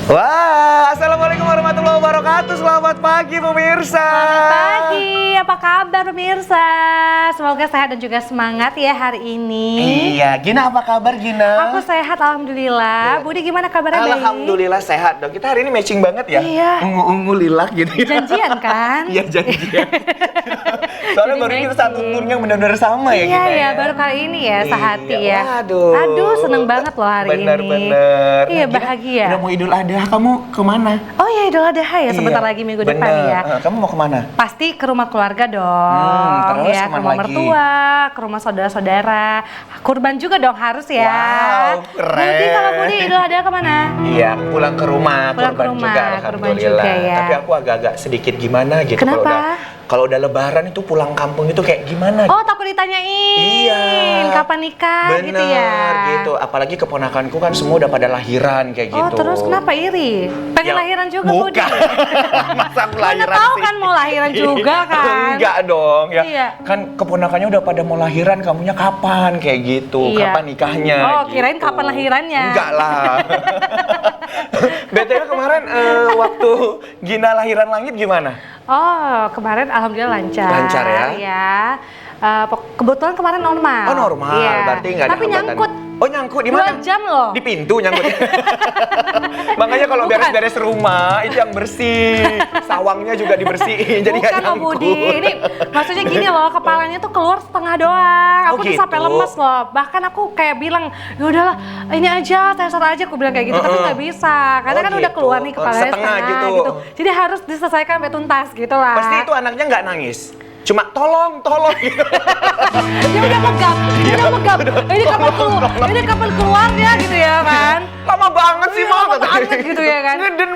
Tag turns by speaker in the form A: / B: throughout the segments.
A: Wah, assalamualaikum warahmatullahi wabarakatuh. Selamat pagi pemirsa.
B: Selamat pagi, apa kabar pemirsa? Semoga sehat dan juga semangat ya hari ini.
A: Iya, Gina apa kabar Gina?
B: Aku sehat, alhamdulillah. Budi gimana kabarnya? Baik?
A: Alhamdulillah sehat dong. Kita hari ini matching banget ya.
B: Iya.
A: Ungu-ungu lilah gitu ya.
B: Janjian kan?
A: Iya janjian. Soalnya
B: Jadi
A: baru kita
B: matching.
A: satu turnya benar-benar sama ya
B: Iya
A: Gina
B: ya,
A: ya.
B: baru kali ini ya sehati
A: Iya,
B: ya.
A: waduh.
B: Aduh, seneng banget loh hari ini.
A: Bener-bener.
B: Iya,
A: Nah, Gina,
B: bahagia.
A: Udah mau Idul Adha, kamu kemana?
B: Oh ya, Idul Adha ya, sebentar
A: Iya,
B: lagi minggu depan
A: bener.
B: ya.
A: Kamu mau kemana?
B: Pasti ke rumah keluarga dong,
A: terus
B: ya, ke
A: kemana
B: rumah
A: lagi?
B: mertua, ke rumah saudara-saudara, kurban juga dong harus ya.
A: Wow, keren.
B: Budi kalau Budi Idul Adha kemana?
A: Iya, pulang ke rumah,
B: Pulang ke
A: kurban
B: rumah,
A: juga,
B: kurban
A: alhamdulillah.
B: juga ya.
A: Tapi aku agak-agak sedikit gimana gitu
B: Kenapa?
A: kalau udah lebaran itu pulang kampung itu kayak gimana?
B: Oh, takut ditanyain.
A: Iya.
B: Kapan nikah
A: Bener,
B: gitu ya?
A: gitu. Apalagi keponakanku kan semua udah pada lahiran kayak
B: Oh,
A: gitu.
B: terus kenapa iri? Pengen
A: Ya,
B: lahiran juga Budi?
A: bukan. Masa aku
B: Mana
A: lahiran
B: tahu
A: sih?
B: kan mau lahiran juga kan?
A: Enggak dong ya.
B: Iya.
A: Kan keponakannya udah pada mau lahiran, kamunya kapan kayak gitu?
B: Iya.
A: Kapan nikahnya?
B: Oh,
A: gitu.
B: kirain kapan lahirannya.
A: Enggak lah. BTW kemarin waktu Gina lahiran langit gimana?
B: Oh, kemarin alhamdulillah lancar.
A: Lancar ya?
B: Iya. Kebetulan kemarin normal.
A: Oh normal,
B: Iya.
A: berarti nggak ada
B: Tapi
A: hambatan.
B: nyangkut.
A: Oh nyangkut di mana?
B: 2 jam loh.
A: Di pintu nyangkut. Makanya kalau
B: Bukan.
A: beres-beres rumah itu yang bersih, sawangnya juga dibersihin, jadi nggak
B: Bukan loh
A: nyangkut.
B: Budi, ini maksudnya gini loh, kepalanya tuh keluar setengah doang.
A: Oh,
B: Aku tuh
A: gitu?
B: sampai lemes loh. Bahkan aku kayak bilang, ya udahlah, ini aja, sensor aja. Aku bilang kayak gitu, tapi nggak bisa. Karena
A: Oh,
B: kan udah
A: gitu.
B: keluar nih kepalanya
A: Setengah
B: setengah
A: gitu.
B: Jadi harus diselesaikan sampai tuntas gitu lah.
A: Pasti itu anaknya nggak nangis, cuma tolong gitu.
B: Dia udah megap, dia udah megap. Ini kapan keluarnya gitu ya kan?
A: Lama banget sih
B: Iya,
A: Mak,
B: lama
A: katanya.
B: banget gitu ya kan?
A: Ngeden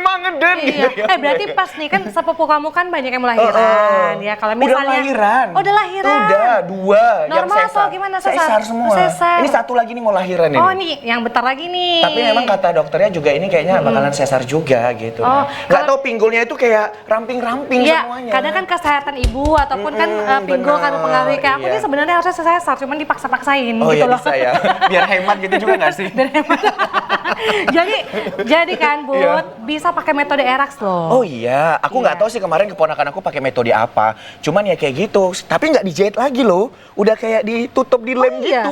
B: Iya.
A: gitu.
B: Berarti pas nih kan sepupu kamu kan banyak yang mau lahiran ya. Kalau misalnya
A: Udah lahiran.
B: Oh, udah lahiran.
A: Udah 2 yang
B: Normal
A: sesar.
B: atau gimana, sesar?
A: Sesar semua.
B: Sesar.
A: Ini satu lagi nih mau lahiran ini.
B: Oh, nih yang bentar lagi nih.
A: Tapi memang kata dokternya juga ini kayaknya bakalan sesar juga gitu.
B: Oh,
A: Nggak tahu pinggulnya itu kayak ramping-ramping
B: Iya,
A: semuanya.
B: kadang kan kesehatan ibu ataupun kan pinggul kan
A: bener.
B: mempengaruhi. Kayak aku
A: Iya.
B: nih sebenarnya harusnya sesar, cuman dipaksa-paksain
A: Oh
B: gitu
A: iya
B: loh.
A: bisa ya. Biar hemat gitu juga nggak sih?
B: Biar hemat. jadi kan Bud,
A: Iya.
B: bisa pakai metode ERAX loh.
A: Oh iya, aku nggak
B: Iya.
A: tahu sih kemarin keponakan aku pakai metode apa. Cuman ya kayak gitu. Tapi nggak dijahit lagi loh. Udah kayak ditutup di lem
B: iya?
A: gitu.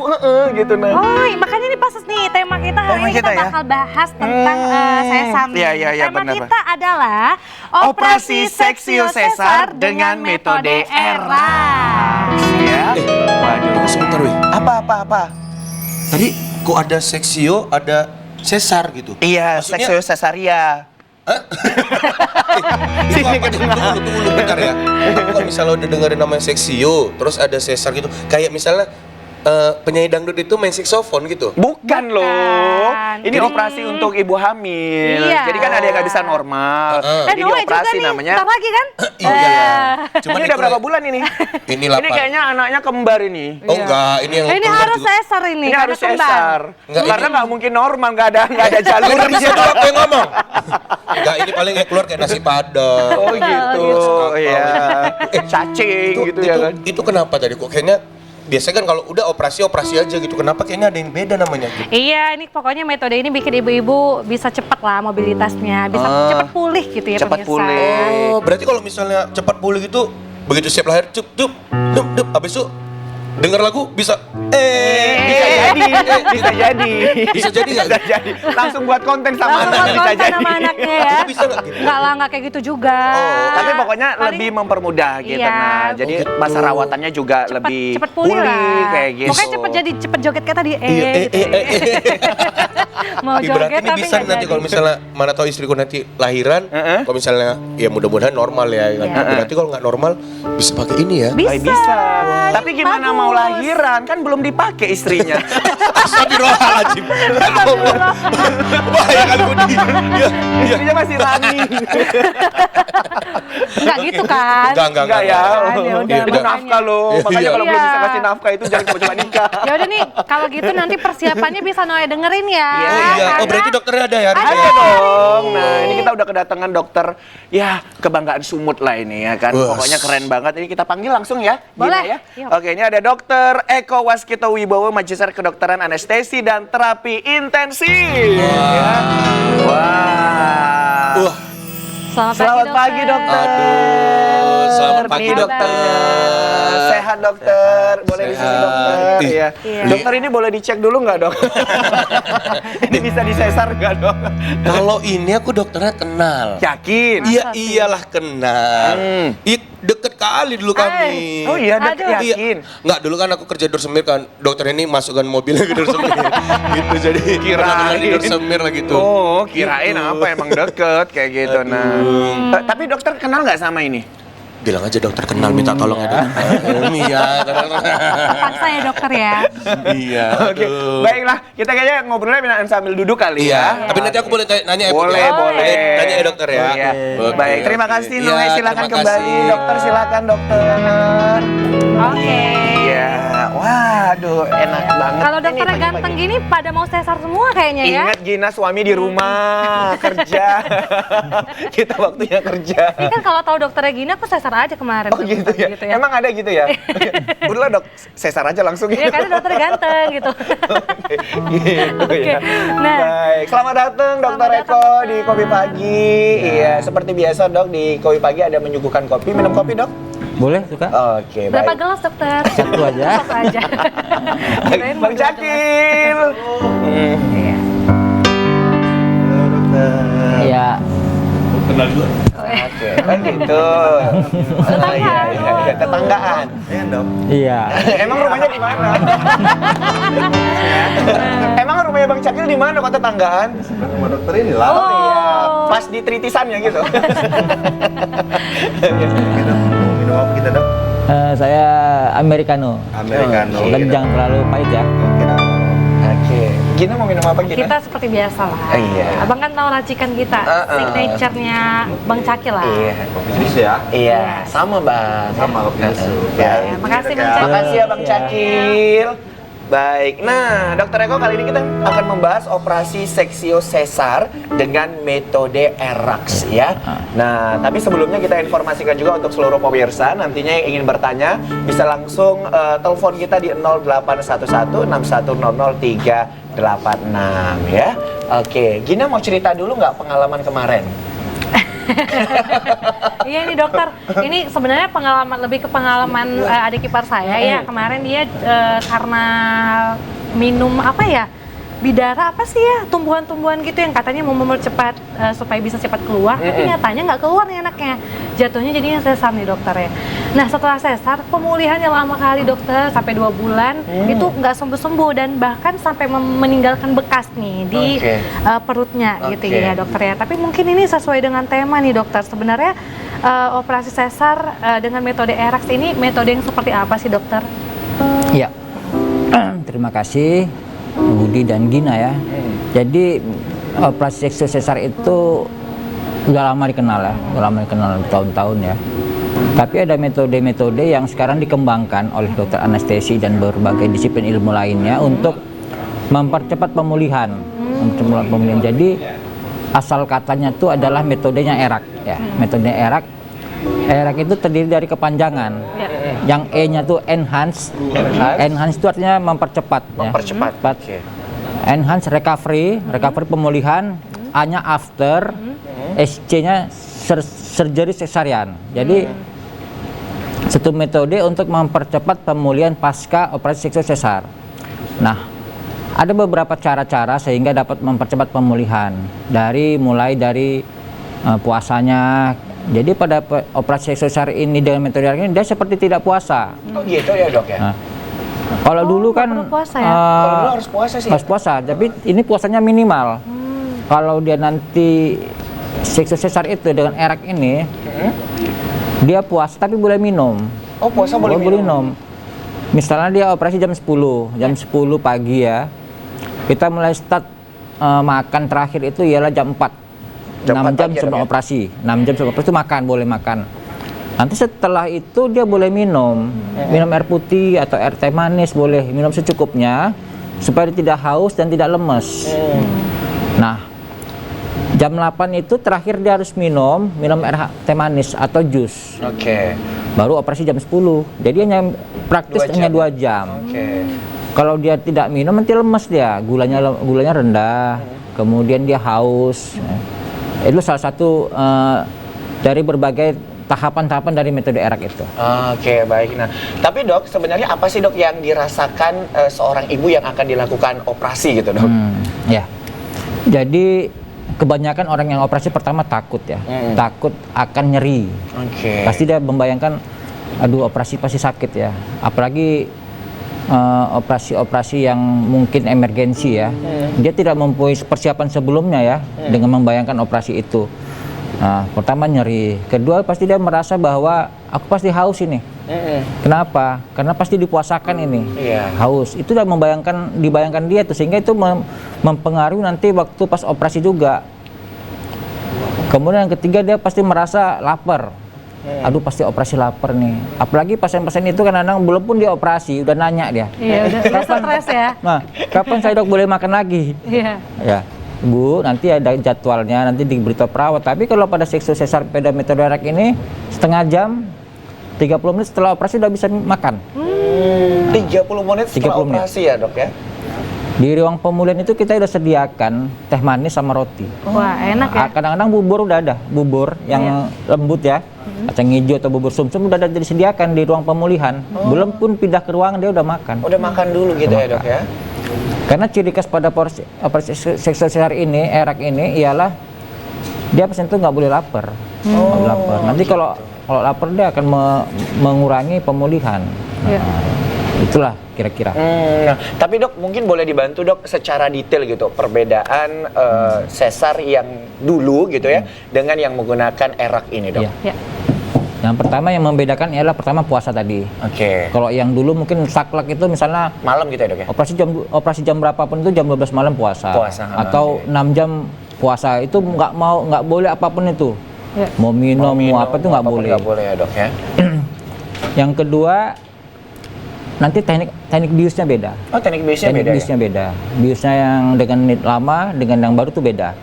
A: Gitu nah.
B: Oh, makanya ini pas nih tema kita hari
A: Tema
B: ini kita
A: kita ya?
B: bakal bahas tentang sesam.
A: Iya, iya, iya,
B: Tema
A: benar,
B: kita adalah
A: Operasi seksio sesar dengan metode ERAX. Ya.
C: Waduh, sebentar weh.
A: Apa?
C: Tadi kok ada seksio, ada sesar gitu?
A: Iya,
C: Maksudnya-
A: seksio cesaria.
C: Itu apa? Tunggu bentar ya. Aku kalau misalnya udah dengerin namanya seksio, terus ada sesar gitu, kayak misalnya penyanyi dangdut itu main saksofon gitu.
A: Bukan loh. Ini
B: Jadi-
A: operasi untuk ibu hamil.
B: Iya.
A: Jadi kan ada yang nggak bisa normal. Jadi
B: Noe juga
A: operasi
B: nih,
A: namanya.
B: bentar lagi kan?
C: Iya.
A: Ini udah berapa bulan ini?
C: Ini
A: Ini kayaknya anaknya kembar ini.
C: Oh enggak, ini yang
B: Ini
C: keluar
B: harus
C: juga.
B: sesar ini.
A: Ini
B: karena
A: harus
B: kembar.
A: sesar.
C: Enggak,
A: Karena
C: ini-
A: nggak mungkin normal, nggak ada jalur.
C: Kan bisa dong aku yang ngomong. Enggak, ini paling kayak keluar kayak nasi padang.
A: Oh gitu, iya. Cacing gitu ya kan.
C: Itu kenapa tadi kok kayaknya biasanya kan kalau udah operasi aja gitu. Kenapa kayaknya ada yang beda namanya gitu?
B: Iya, ini pokoknya metode ini bikin ibu-ibu bisa cepat lah mobilitasnya, bisa cepat pulih gitu ya
A: Cepat
B: pemirsa.
A: pulih.
C: Oh, berarti kalau misalnya cepat pulih gitu, begitu siap lahir, dup, habis itu denger lagu bisa
A: Bisa jadi, bisa jadi.
C: Bisa jadi nggak?
A: Bisa jadi. Langsung buat konten sama
B: Langsung
A: anak
B: buat
A: bisa
B: konten
A: jadi.
B: sama anaknya ya.
C: Itu bisa nggak gitu?
B: Enggak lah, enggak kayak gitu juga.
A: Tapi pokoknya
B: Paling
A: lebih mempermudah gitu.
B: Iya.
A: Nah, jadi
C: Oh, gitu.
A: masa rawatannya juga lebih
B: cepet pulih lah.
A: kayak gitu.
B: Pokoknya cepet joget kayak tadi.
C: Iya,
B: Mau
C: Ih, berarti
B: joget
C: ini
B: tapi
C: bisa
B: nggak
C: nanti
B: jadi.
C: kalau misalnya mana tahu istriku nanti lahiran, kalau misalnya ya mudah-mudahan normal ya. Kan?
B: Iya.
C: Berarti kalau nggak normal bisa pakai ini ya.
B: Bisa.
A: Bisa. Tapi gimana
B: Bagus.
A: mau lahiran? Kan belum dipakai istrinya.
C: Astagfirullahaladzim. Ya Allah. Bahaya kan Budi. Ya,
A: Istrinya masih running.
B: Enggak gitu kan?
C: Enggak
A: ya.
B: Ya udah,
A: Itu
B: makanya.
A: nafkah loh.
C: Iya.
A: Makanya kalau belum
B: Iya.
A: bisa kasih nafkah itu jangan coba-coba nikah.
B: Ya udah nih, kalau gitu nanti persiapannya bisa Noe dengerin ya.
A: Iya.
C: Oh iya. Oh
B: Karena-
C: berarti dokternya ada ya?
A: Ada dong. Nah, ini kita udah kedatangan dokter ya kebanggaan Sumut lah ini ya kan.
C: Wah.
A: Pokoknya keren banget. Ini kita panggil langsung ya. Gina
B: Boleh.
A: ya.
B: Yuk.
A: Oke, ini ada Dokter Eko Waskito Wibowo, Magister Kedokteran Anestesi dan Terapi Intensif. Ya. Wah. Selamat pagi, dokter.
C: Aduh, selamat pagi,
A: Nih, dokternya. Sehat, dokter. Boleh di sini, dokter. Iya. Dokter, ini boleh dicek dulu nggak, dok? Ini bisa disesar nggak, dok?
C: Kalau ini aku dokternya kenal.
A: Yakin?
C: Iya, iyalah kenal. Deket kali dulu kami.
A: Oh iya, dok,
B: Aduh.
A: yakin?
C: Nggak, dulu kan aku kerja Dursemir kan. Dokter ini masukkan mobilnya ke Dursemir. Gitu, jadi
A: Kirain.
C: di Dursemir lah gitu.
A: Oh, kirain
C: Gitu.
A: apa? Emang deket kayak gitu. Nah, tapi dokter kenal nggak sama ini?
C: Bilang aja dokter kenal, minta tolong ya dokter. Iya.
B: Paksa ya dokter ya.
C: Iya.
A: Oke,
C: aduh.
A: baiklah. Kita kayaknya ngobrolnya sambil duduk kali
C: Iya.
A: ya.
C: Tapi nanti aku boleh nanya ya, Bu,
A: Boleh,
C: ya?
A: boleh.
C: Tanya ya dokter ya.
A: Oh, iya.
C: Oke.
A: Baik, terima kasih
C: Iya,
A: Noe. Silakan
C: terima
A: kembali.
C: kasih.
A: Dokter, silakan dokter.
B: Oke.
A: Iya. Waduh, enak banget.
B: Kalau
A: Ini
B: dokternya
A: pagi-pagi.
B: ganteng gini pada mau sesar semua kayaknya ya.
A: Ingat Gina, suami di rumah kerja. Kita waktunya kerja.
B: Ini kan kalau tahu dokternya gini aku sesar aja kemarin.
A: Oh gitu ya? Emang ada gitu ya? Udahlah dok, sesar aja langsung
B: Iya
A: gitu.
B: karena dokternya ganteng gitu.
A: Gitu
B: Oke.
A: ya.
B: Nah.
A: Baik, selamat datang Dokter
B: Selamat
A: Eko
B: datang,
A: di
B: Dokter.
A: Kopi Pagi. Iya, seperti biasa dok, di Kopi Pagi ada menyuguhkan kopi. Minum kopi dok?
D: Boleh, suka?
A: Oke,
B: Berapa
A: baik.
B: gelas dokter?
D: Satu aja.
B: Satu aja. Kirain mau
A: Bang
B: dua gelas.
A: Cakil.
B: Iya.
D: Iya.
A: Oke, kan gitu.
B: Tetanggaan.
A: Iya, tetanggaan. Iya dok.
D: Iya.
A: Emang rumahnya di mana? Emang rumahnya Bang Cakil di mana kok tetanggaan?
E: Rumah dokter ini lah.
A: Oh iya, pas di tritisannya gitu.
E: Mau minum apa kita dok?
D: Saya Americano.
E: Americano.
D: Dan jangan terlalu pahit ya.
E: Oke, dok.
A: Oke, Gina mau minum apa Gina?
B: Kita seperti biasa lah.
A: Iya.
B: Abang kan tahu racikan kita, signature-nya Bang Cakil lah.
A: Iya.
E: Kopi susu ya?
A: Iya, sama Bang.
E: Sama kopi susu.
A: Ya.
B: Ya, makasih Bang
E: Dok,
B: Cakil.
A: Makasih ya Bang Cakil. Baik, nah Dokter Eko kali ini kita akan membahas operasi seksio sesar dengan metode ERAX ya. Nah, tapi sebelumnya kita informasikan juga untuk seluruh pemirsa nantinya yang ingin bertanya bisa langsung telepon kita di 0811 6100 386 ya. Oke, Gina mau cerita dulu nggak pengalaman kemarin?
B: Iya nih dokter, ini sebenarnya pengalaman lebih ke pengalaman adik ipar saya ya. Kemarin dia karena minum apa ya, bidara apa sih ya, tumbuhan-tumbuhan gitu yang katanya mau mempercepat supaya bisa cepat keluar, tapi nyatanya nggak keluar nih anaknya. Jatuhnya jadinya sesar nih dokter ya. Nah setelah sesar, pemulihannya lama kali dokter, sampai 2 bulan, itu nggak sembuh-sembuh dan bahkan sampai meninggalkan bekas nih di perutnya gitu ya dokter ya. Tapi mungkin ini sesuai dengan tema nih dokter. Sebenarnya operasi sesar dengan metode ERAX ini metode yang seperti apa sih dokter?
D: Iya. Terima kasih Budi dan Gina ya. Jadi operasi seksio sesar itu udah lama dikenal ya, udah lama dikenal tahun-tahun ya. Tapi ada metode-metode yang sekarang dikembangkan oleh dokter anestesi dan berbagai disiplin ilmu lainnya untuk mempercepat pemulihan. Mempercepat pemulihan. Jadi asal katanya itu adalah metodenya ERAC ya. Metodenya ERAC. ERAC itu terdiri dari kepanjangan. Yang E-nya tuh enhance. Enhance itu artinya mempercepat.
A: Mempercepat.
D: Ya.
A: Oke.
D: Enhance recovery, recovery pemulihan. A-nya after. SC-nya surgery cesarean. Jadi satu metode untuk mempercepat pemulihan pasca operasi seksio sesar. Nah, ada beberapa cara-cara sehingga dapat mempercepat pemulihan. Mulai dari puasanya. Jadi pada operasi seksio sesar ini dengan metode ini dia seperti tidak puasa.
A: Oh gitu ya dok ya?
D: Nah, kalau dulu
B: nggak
D: kan
B: perlu puasa ya?
A: Kalau dulu harus puasa sih.
D: harus puasa, tapi ini puasanya minimal. Kalau dia nanti seksio sesar itu dengan ERAC ini, dia puasa tapi boleh minum.
A: Oh puasa boleh minum?
D: Misalnya dia operasi jam 10 pagi ya. Kita mulai start makan terakhir itu ialah jam 4.
A: Jam
D: 6
A: 4
D: jam
A: pagi,
D: sebelum
A: ya?
D: operasi. 6 jam sebelum operasi itu makan, boleh makan. Nanti setelah itu dia boleh minum. Minum air putih atau air teh manis, boleh minum secukupnya supaya dia tidak haus dan tidak lemes. Nah, jam 8 itu terakhir dia harus minum air teh manis atau jus.
A: Oke.
D: Baru operasi jam 10. Jadi hanya praktis
A: 2 jam.
D: hanya 2 jam.
A: Oke.
D: Kalau dia tidak minum nanti lemes dia, gulanya rendah, kemudian dia haus. Itu salah satu dari berbagai tahapan-tahapan dari metode ERAK itu.
A: Oke, baik. Nah, tapi dok, sebenarnya apa sih dok yang dirasakan seorang ibu yang akan dilakukan operasi gitu dok?
D: Ya, jadi kebanyakan orang yang operasi pertama takut ya, takut akan nyeri.
A: Oke.
D: Pasti dia membayangkan, aduh operasi pasti sakit ya, apalagi operasi-operasi yang mungkin emergensi ya. Dia tidak mempunyai persiapan sebelumnya ya, dengan membayangkan operasi itu. Nah, pertama nyeri, kedua pasti dia merasa bahwa aku pasti haus ini. Kenapa? Karena pasti dipuasakan ini, haus. Itu udah dibayangkan dia tuh, sehingga itu mempengaruhi nanti waktu pas operasi juga. Kemudian yang ketiga dia pasti merasa lapar. Aduh pasti operasi lapar nih. Apalagi pasien-pasien itu kadang-kadang belum pun dia operasi udah nanya dia.
B: Iya, udah stres ya.
D: Nah, kapan saya dok boleh makan lagi?
B: Iya.
D: Ya, Bu, nanti ada jadwalnya, nanti diberitahu perawat. Tapi kalau pada seksio sesar pada metode ERAK ini setengah jam, 30 menit setelah operasi udah bisa makan.
A: 30 menit setelah
D: 30 menit.
A: operasi ya dok ya?
D: Di ruang pemulihan itu kita udah sediakan teh manis sama roti.
B: Wah, enak ya.
D: Kadang-kadang bubur udah ada, bubur yang lembut ya, kacang hijau atau bubur sumsum udah ada disediakan di ruang pemulihan. Belum pun pindah ke ruangan dia udah makan.
A: Udah makan dulu gitu ya dok ya?
D: Karena ciri khas pada operasi seksio sesar ini, ERAK ini ialah dia pasien itu nggak boleh lapar. Nggak boleh lapar. Nanti kalau lapar dia akan mengurangi pemulihan. Itulah kira-kira.
A: Nah, tapi dok mungkin boleh dibantu dok secara detail gitu perbedaan sesar yang dulu gitu ya dengan yang menggunakan ERAK ini dok.
B: Ya.
D: Yang pertama yang membedakan ialah pertama puasa tadi.
A: Oke.
D: Kalau yang dulu mungkin saklek itu misalnya
A: Malam gitu ya dok ya?
D: operasi jam berapapun itu jam 12 malam puasa. Atau 6 jam puasa itu nggak boleh apapun itu.
B: Ya.
D: Mau minum, mau apa itu nggak boleh.
A: Nggak boleh ya dok ya?
D: Yang kedua nanti teknik biusnya beda.
A: Oh teknik biusnya
D: Teknik
A: beda
D: biusnya
A: ya?
D: beda. Biusnya yang dengan nit lama dengan yang baru tuh beda.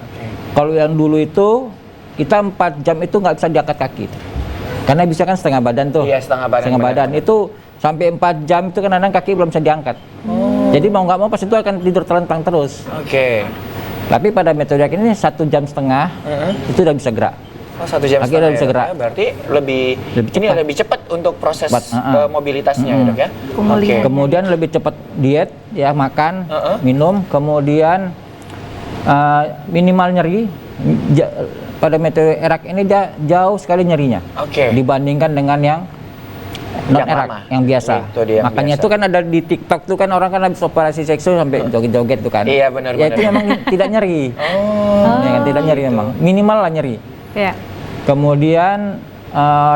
D: Kalau yang dulu itu kita 4 jam itu nggak bisa diangkat kaki. Karena bisa kan setengah badan tuh.
A: Iya setengah badan.
D: Setengah badan itu sampai 4 jam itu kan kadang kaki belum bisa diangkat. Jadi mau nggak mau pas itu akan tidur telentang terus.
A: Oke.
D: Tapi pada metode ini 1 jam setengah itu udah bisa gerak.
A: Oh 1 jam
D: Kaki
A: setengah
D: udah bisa
A: ya,
D: gerak.
A: Dok ya? Berarti lebih cepat untuk proses mobilitasnya ya dok ya?
B: Pemulihan.
D: Kemudian lebih cepat diet ya, makan, minum, kemudian minimal nyeri. Pada metode ERAK ini jauh sekali nyerinya dibandingkan dengan yang non ERAK yang biasa. Makanya itu kan ada di TikTok tuh kan orang kan habis operasi seksual sampai joget-joget tuh kan.
A: Iya benar.
D: Ya itu memang tidak nyeri. Ya kan tidak nyeri memang. Minimal lah nyeri.
B: Iya.
D: Kemudian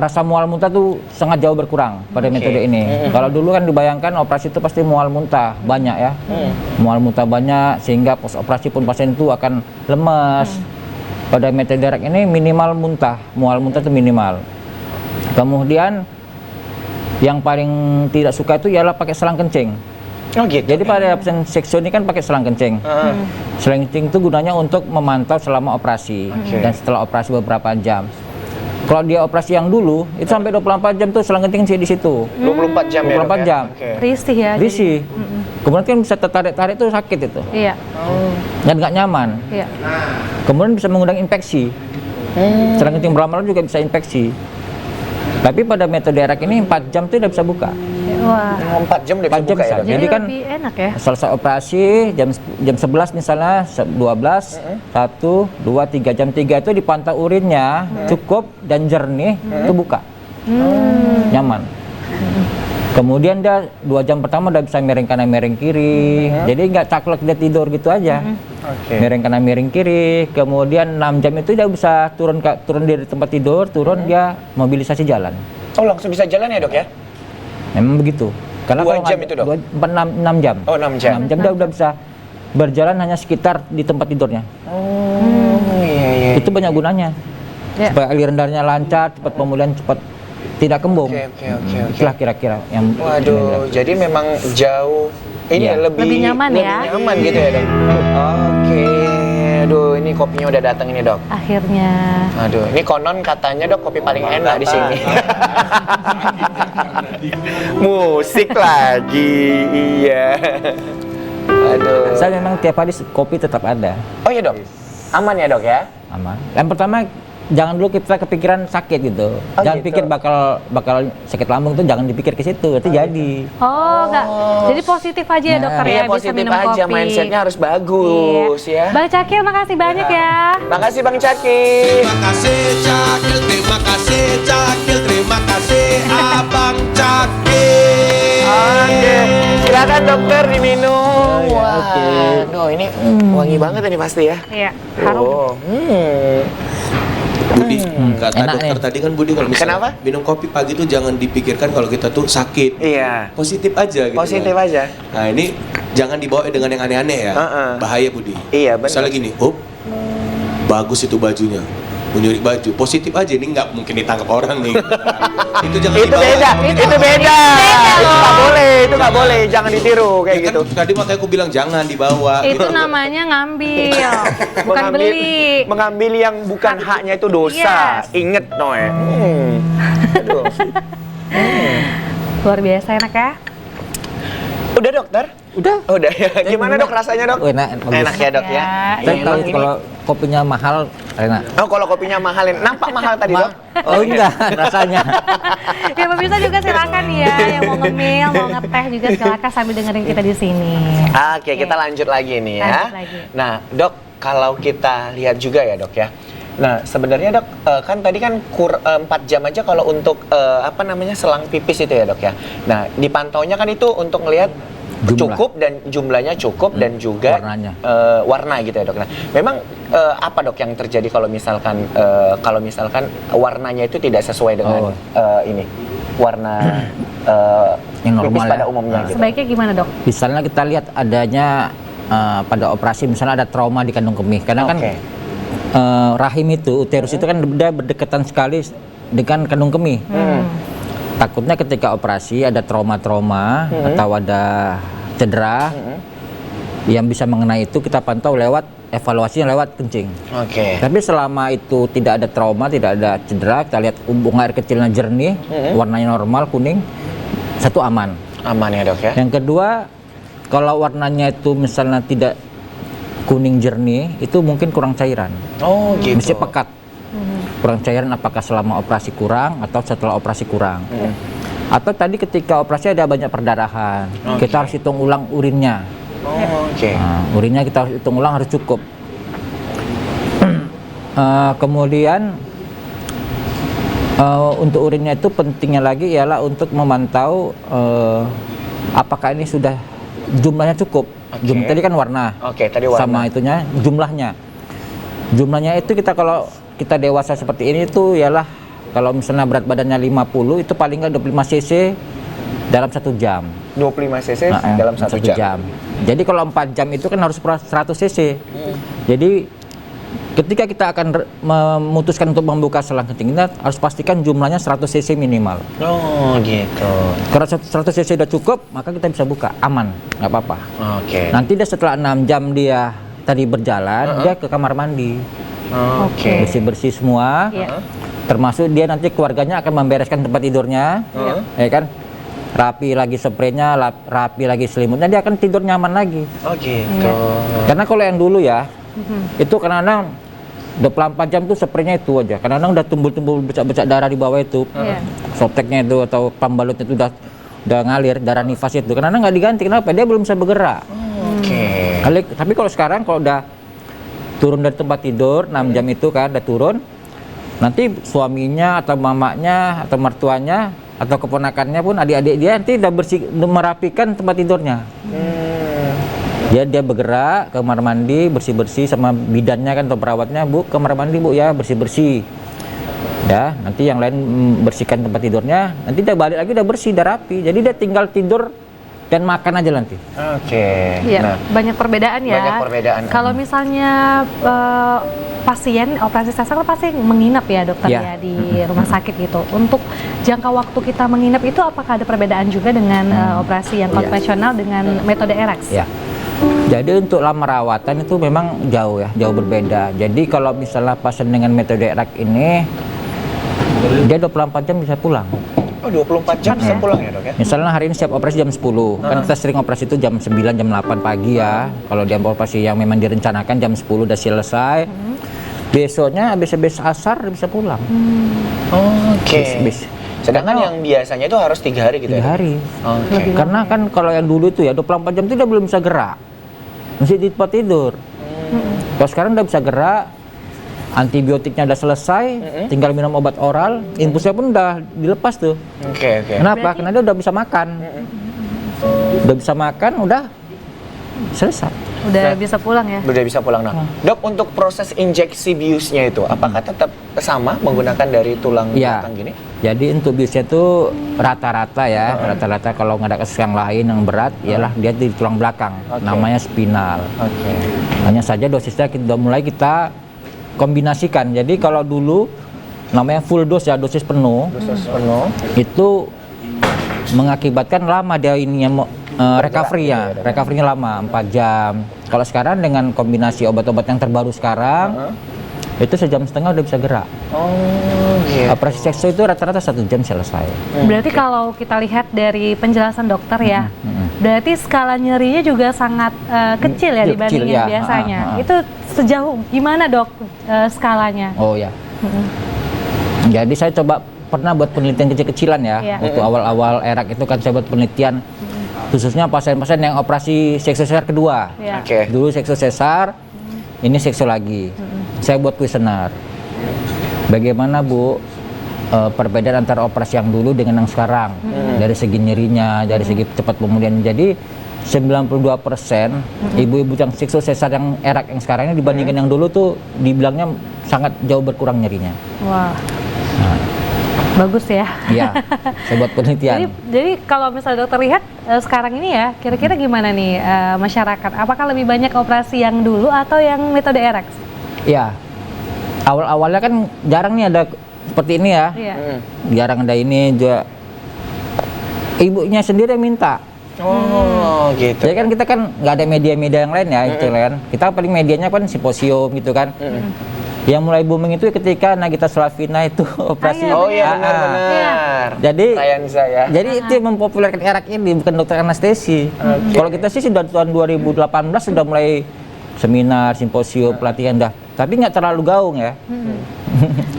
D: rasa mual muntah tuh sangat jauh berkurang pada metode ini. Kalau dulu kan dibayangkan operasi itu pasti mual muntah banyak ya. Mual muntah banyak sehingga pos operasi pun pasien itu akan lemas. Pada metode ERAK ini minimal muntah, mual muntah itu minimal. Kemudian yang paling tidak suka itu ialah pakai selang kencing.
A: Oh gitu.
D: Jadi pada pasien seksio ini kan pakai selang kencing. Selang kencing itu gunanya untuk memantau selama operasi dan setelah operasi beberapa jam. Kalau dia operasi yang dulu itu sampai 24 jam tuh selang kencing di situ.
A: 24 jam
D: 24 jam.
B: Risih ya.
D: Risih. Kemudian kan bisa tertarik-tarik itu sakit itu.
B: Iya.
D: Dan nggak nyaman.
B: Iya.
D: Kemudian bisa mengundang infeksi. Selang kencing berlama-lama juga bisa infeksi. Tapi pada metode ERAK ini 4 jam itu udah bisa buka.
B: Wah.
A: 4 jam udah
D: 4
A: bisa
D: jam
A: buka ya
D: bisa.
A: dok?
D: Jadi kan
B: lebih enak ya.
D: selesai operasi jam 11 misalnya 12 1 2 3 jam 3 itu dipantau urinnya cukup dan jernih itu buka. Nyaman. Kemudian dia 2 jam pertama udah bisa miring kanan miring kiri. Jadi nggak caklek dia tidur gitu aja. Miring kanan miring kiri. Kemudian 6 jam itu dia bisa turun dari tempat tidur, dia mobilisasi jalan.
A: Oh langsung bisa jalan ya dok ya?
D: Memang begitu. Karena
A: 2 jam itu dok?
D: 6 jam.
A: Oh 6 jam.
D: 6 jam dia udah bisa berjalan hanya sekitar di tempat tidurnya.
A: Iya.
D: Itu banyak gunanya. Supaya aliran darahnya lancar, cepat pemulihan, cepat tidak kembung.
A: Oke.
D: Itulah kira-kira yang.
A: Waduh, jadi memang jauh ini
D: Iya.
A: lebih
B: Lebih nyaman ya?
A: nyaman gitu ya dok. Oke, aduh ini nih kopinya udah datang ini dok.
B: Akhirnya.
A: Aduh, ini konon katanya dok kopi paling enak di sini. Musik lagi, iya. Aduh.
D: Saya memang tiap hari kopi tetap ada,
A: Oh iya dok, aman ya dok ya?
D: aman. Yang pertama, jangan dulu kita kepikiran sakit gitu.
A: Oh,
D: Jangan
A: gitu.
D: pikir bakal sakit lambung tuh, jangan dipikir ke situ, itu jadi.
B: Oh, enggak. Jadi positif aja ya dokter
A: Iya
B: ya, bisa
A: positif
B: minum
A: aja,
B: kopi.
A: mindsetnya harus bagus
B: Iya.
A: ya.
B: Bang Cakil, makasih banyak ya.
A: Makasih Bang Caki.
C: Terima kasih Cakil, terima kasih Cakil, terima kasih Abang Cakil.
A: Oke, silakan dokter diminum.
D: Oh, ya,
A: Wah,
D: oke.
A: aduh, ini wangi banget ini pasti ya.
B: Iya, harum.
A: Oh,
C: Budi, kata
D: enak
C: dokter
D: nih.
C: tadi kan Budi kalau misalnya
A: Kenapa?
C: minum kopi pagi tuh jangan dipikirkan kalau kita tuh sakit.
A: Iya,
C: Positif aja gitu.
A: positif
C: kan.
A: aja.
C: Nah ini jangan dibawa dengan yang aneh-aneh ya.
A: Heeh.
C: Bahaya Budi.
A: Iya, benar.
C: Misalnya gini, bagus itu bajunya. Menyuri baju, positif aja, ini nggak mungkin ditangkap orang nih. Itu jangan
A: Itu
C: dibawa.
A: beda, itu beda. Itu nggak boleh, itu nggak boleh. Jangan ditiru kayak
C: Ya kan,
A: gitu.
C: tadi makanya aku bilang jangan dibawa.
B: Itu
C: gitu.
B: namanya ngambil, bukan beli.
A: Mengambil yang bukan haknya itu dosa.
B: Yes.
A: Ingat Noe. Aduh.
B: Luar biasa enak ya.
A: Udah dokter? Udah ya. Gimana dok rasanya dok?
D: Oh, enak, bagus.
A: Enak ya dok ya.
D: Saya
A: Iya,
D: tahu
A: emang ini-
D: kalau kopinya mahal, enak.
A: Oh kalau kopinya mahalin, nampak mahal tadi dok?
D: Oh enggak, rasanya.
B: Ya pemirsa juga silakan ya, yang mau ngemil, mau ngeteh juga silakan sambil dengerin kita di sini.
A: Oke, kita lanjut lagi nih ya.
B: Lanjut lagi.
A: Nah, Dok, kalau kita lihat juga ya, Dok ya. Nah, sebenarnya Dok, kan tadi kan 4 jam aja kalau untuk apa namanya selang pipis itu ya, Dok ya. Nah, dipantaunya kan itu untuk ngelihat
D: Jumlah.
A: cukup dan jumlahnya cukup dan juga
D: Warnanya.
A: warna gitu ya, Dok. Nah, memang apa Dok yang terjadi kalau misalkan warnanya itu tidak sesuai dengan ini warna
D: Yang normal
A: pipis pada
D: ya.
A: umumnya gitu.
B: Sebaiknya gimana dok?
D: Misalnya kita lihat adanya pada operasi, misalnya ada trauma di kandung kemih. Karena kan
A: Oke.
D: rahim itu, uterus itu kan dia berdekatan sekali dengan kandung kemih. Takutnya ketika operasi ada trauma-trauma atau ada cedera yang bisa mengenai itu, kita pantau lewat evaluasinya lewat kencing.
A: Oke.
D: Tapi selama itu tidak ada trauma, tidak ada cedera, kita lihat buang air kecilnya jernih, warnanya normal kuning, satu aman.
A: Aman ya, Dok ya.
D: Yang kedua, kalau warnanya itu misalnya tidak kuning jernih, itu mungkin kurang cairan,
A: Oh, gitu.
D: mesti pekat. Kurang cairan apakah selama operasi kurang atau setelah operasi kurang. Atau tadi ketika operasi ada banyak perdarahan, kita harus hitung ulang urinnya.
A: Oh, oke.
D: Nah, urinnya kita harus hitung ulang, harus cukup. Kemudian untuk urinnya itu pentingnya lagi ialah untuk memantau apakah ini sudah jumlahnya cukup.
A: Oke.
D: Tadi kan warna.
A: Oke, tadi warna.
D: Sama itunya jumlahnya. Jumlahnya itu kita kalau kita dewasa seperti ini itu ialah kalau misalnya berat badannya 50 itu paling nggak 25 cc dalam 1 jam.
A: 25 cc
D: Nah,
A: dalam 1 jam.
D: Jadi kalau 4 jam itu kan harus 100 cc. Jadi ketika kita akan memutuskan untuk membuka selang kencing, kita harus pastikan jumlahnya 100 cc minimal.
A: Oh, gitu.
D: Kalau 100 cc sudah cukup, maka kita bisa buka, aman, nggak apa-apa.
A: Oke.
D: Nanti dia setelah 6 jam dia tadi berjalan, dia ke kamar mandi,
A: Oke.
D: bersih-bersih semua.
B: Iya.
D: Termasuk dia nanti keluarganya akan membereskan tempat tidurnya, ya kan? Rapi lagi spraynya, rapi lagi selimutnya, dia akan tidur nyaman lagi.
A: Oh, gitu.
D: Karena kalau yang dulu ya, itu kadang-kadang 24 jam tuh spraynya itu aja. Kadang-kadang udah tumbul-tumbul becak-becak darah di bawah itu.
B: Iya.
D: Soteknya itu atau pembalutnya itu udah ngalir, darah nifas itu. Kadang-kadang nggak diganti, kenapa? Dia belum bisa bergerak.
A: Oke.
D: Tapi kalau sekarang kalau udah turun dari tempat tidur 6 jam itu kan udah turun, nanti suaminya atau mamanya atau mertuanya atau keponakannya pun adik-adik dia nanti udah merapikan tempat tidurnya. Dia bergerak ke kamar mandi, bersih-bersih sama bidannya kan atau perawatnya, Bu, kamar mandi Bu ya, bersih-bersih. Ya, nanti yang lain bersihkan tempat tidurnya, nanti dia balik lagi udah bersih, udah rapi. Jadi dia tinggal tidur dan makan aja nanti.
A: Oke.
B: Iya,
A: Nah,
B: banyak perbedaan ya.
A: banyak perbedaan.
B: Kalau misalnya pasien operasi sesar kan pasti menginap ya dokter
D: Ya.
B: ya di rumah sakit gitu. Untuk jangka waktu kita menginap itu apakah ada perbedaan juga dengan operasi yang konvensional dengan metode ERAX?
D: Ya. Jadi untuk lama rawatan itu memang jauh ya, jauh berbeda. Jadi kalau misalnya pasien dengan metode ERAK ini, dia 24 jam bisa pulang.
A: Oh, 24 jam bisa pulang ya, Dok ya?
D: Misalnya hari ini siap operasi jam 10, kan kita sering operasi itu jam 9, jam 8 pagi ya. Kalau dia operasi yang memang direncanakan jam 10 udah selesai, besoknya habis asar dia bisa pulang.
A: Oke. Sedangkan
D: Karena-
A: yang biasanya itu harus 3 hari gitu
D: 3
A: ya?
D: hari.
A: Oke.
D: Karena kan kalau yang dulu itu ya 24 jam itu dia belum bisa gerak. Masih di tempat tidur. Kalau sekarang udah bisa gerak, antibiotiknya udah selesai, tinggal minum obat oral, infusnya pun udah dilepas tuh.
A: Oke.
D: Kenapa? Karena dia udah bisa makan. Udah bisa makan, udah selesai.
B: Udah bisa pulang ya.
A: Udah bisa pulang. Nah, Dok, untuk proses injeksi biusnya itu, apakah tetap sama menggunakan dari tulang
D: Iya.
A: belakang gini?
D: Jadi untuk biusnya itu rata-rata ya, rata-rata kalau nggak ada kasus yang lain yang berat, ialah dia di tulang belakang,
A: Oke.
D: namanya spinal.
A: Oke.
D: Hanya saja dosisnya kita kombinasikan. Jadi kalau dulu namanya full dose ya, dosis penuh,
A: Dosis penuh.
D: itu mengakibatkan lama dia ininya recovery-nya lama 4 jam. Kalau sekarang dengan kombinasi obat-obat yang terbaru sekarang, itu 1,5 jam udah bisa gerak.
A: Oh, gitu.
D: Operasi seksual itu rata-rata 1 jam selesai.
B: Berarti kalau kita lihat dari penjelasan dokter ya, berarti skala nyerinya juga sangat kecil ya
D: Kecil,
B: dibandingin
D: ya.
B: biasanya. Itu sejauh gimana dok skalanya?
D: Oh ya. Jadi saya coba pernah buat penelitian kecil-kecilan ya.
B: Iya.
D: Waktu awal-awal ERAK itu kan saya buat penelitian khususnya pasien-pasien yang operasi seksual sesar kedua.
B: Ya.
A: Oke.
D: Dulu seksual sesar, ini seksual lagi. Saya buat kuesioner. Bagaimana Bu perbedaan antara operasi yang dulu dengan yang sekarang? Dari segi nyerinya, dari segi cepat pemulihan. Jadi 92% ibu-ibu yang seksual sesar yang ERAK yang sekarang ini dibandingkan yang dulu tuh dibilangnya sangat jauh berkurang nyerinya.
B: Wah,
D: Nah,
B: bagus ya.
D: iya, saya buat penelitian.
B: Jadi kalau misalnya dokter lihat sekarang ini ya, kira-kira gimana nih masyarakat? Apakah lebih banyak operasi yang dulu atau yang metode ERAK?
D: Iya, awal-awalnya kan jarang nih ada seperti ini ya.
B: Iya.
D: Jarang ada ini juga. Ibunya sendiri yang minta.
A: Oh, gitu.
D: Jadi kan kita kan nggak ada media-media yang lain ya, itu kan. Kita paling medianya kan simposium gitu kan. Yang mulai booming itu ketika Nagita Slavina itu operasi.
B: iya,
A: Oh iya,
D: Ah, ah.
A: benar-benar.
D: Jadi
A: Perayaan saya.
D: Jadi itu yang mempopulerkan ERAK ini, bukan dokter anestesi. Kalau kita sih sudah tahun 2018 sudah mulai seminar, simposium, pelatihan dah. Tapi nggak terlalu gaung ya.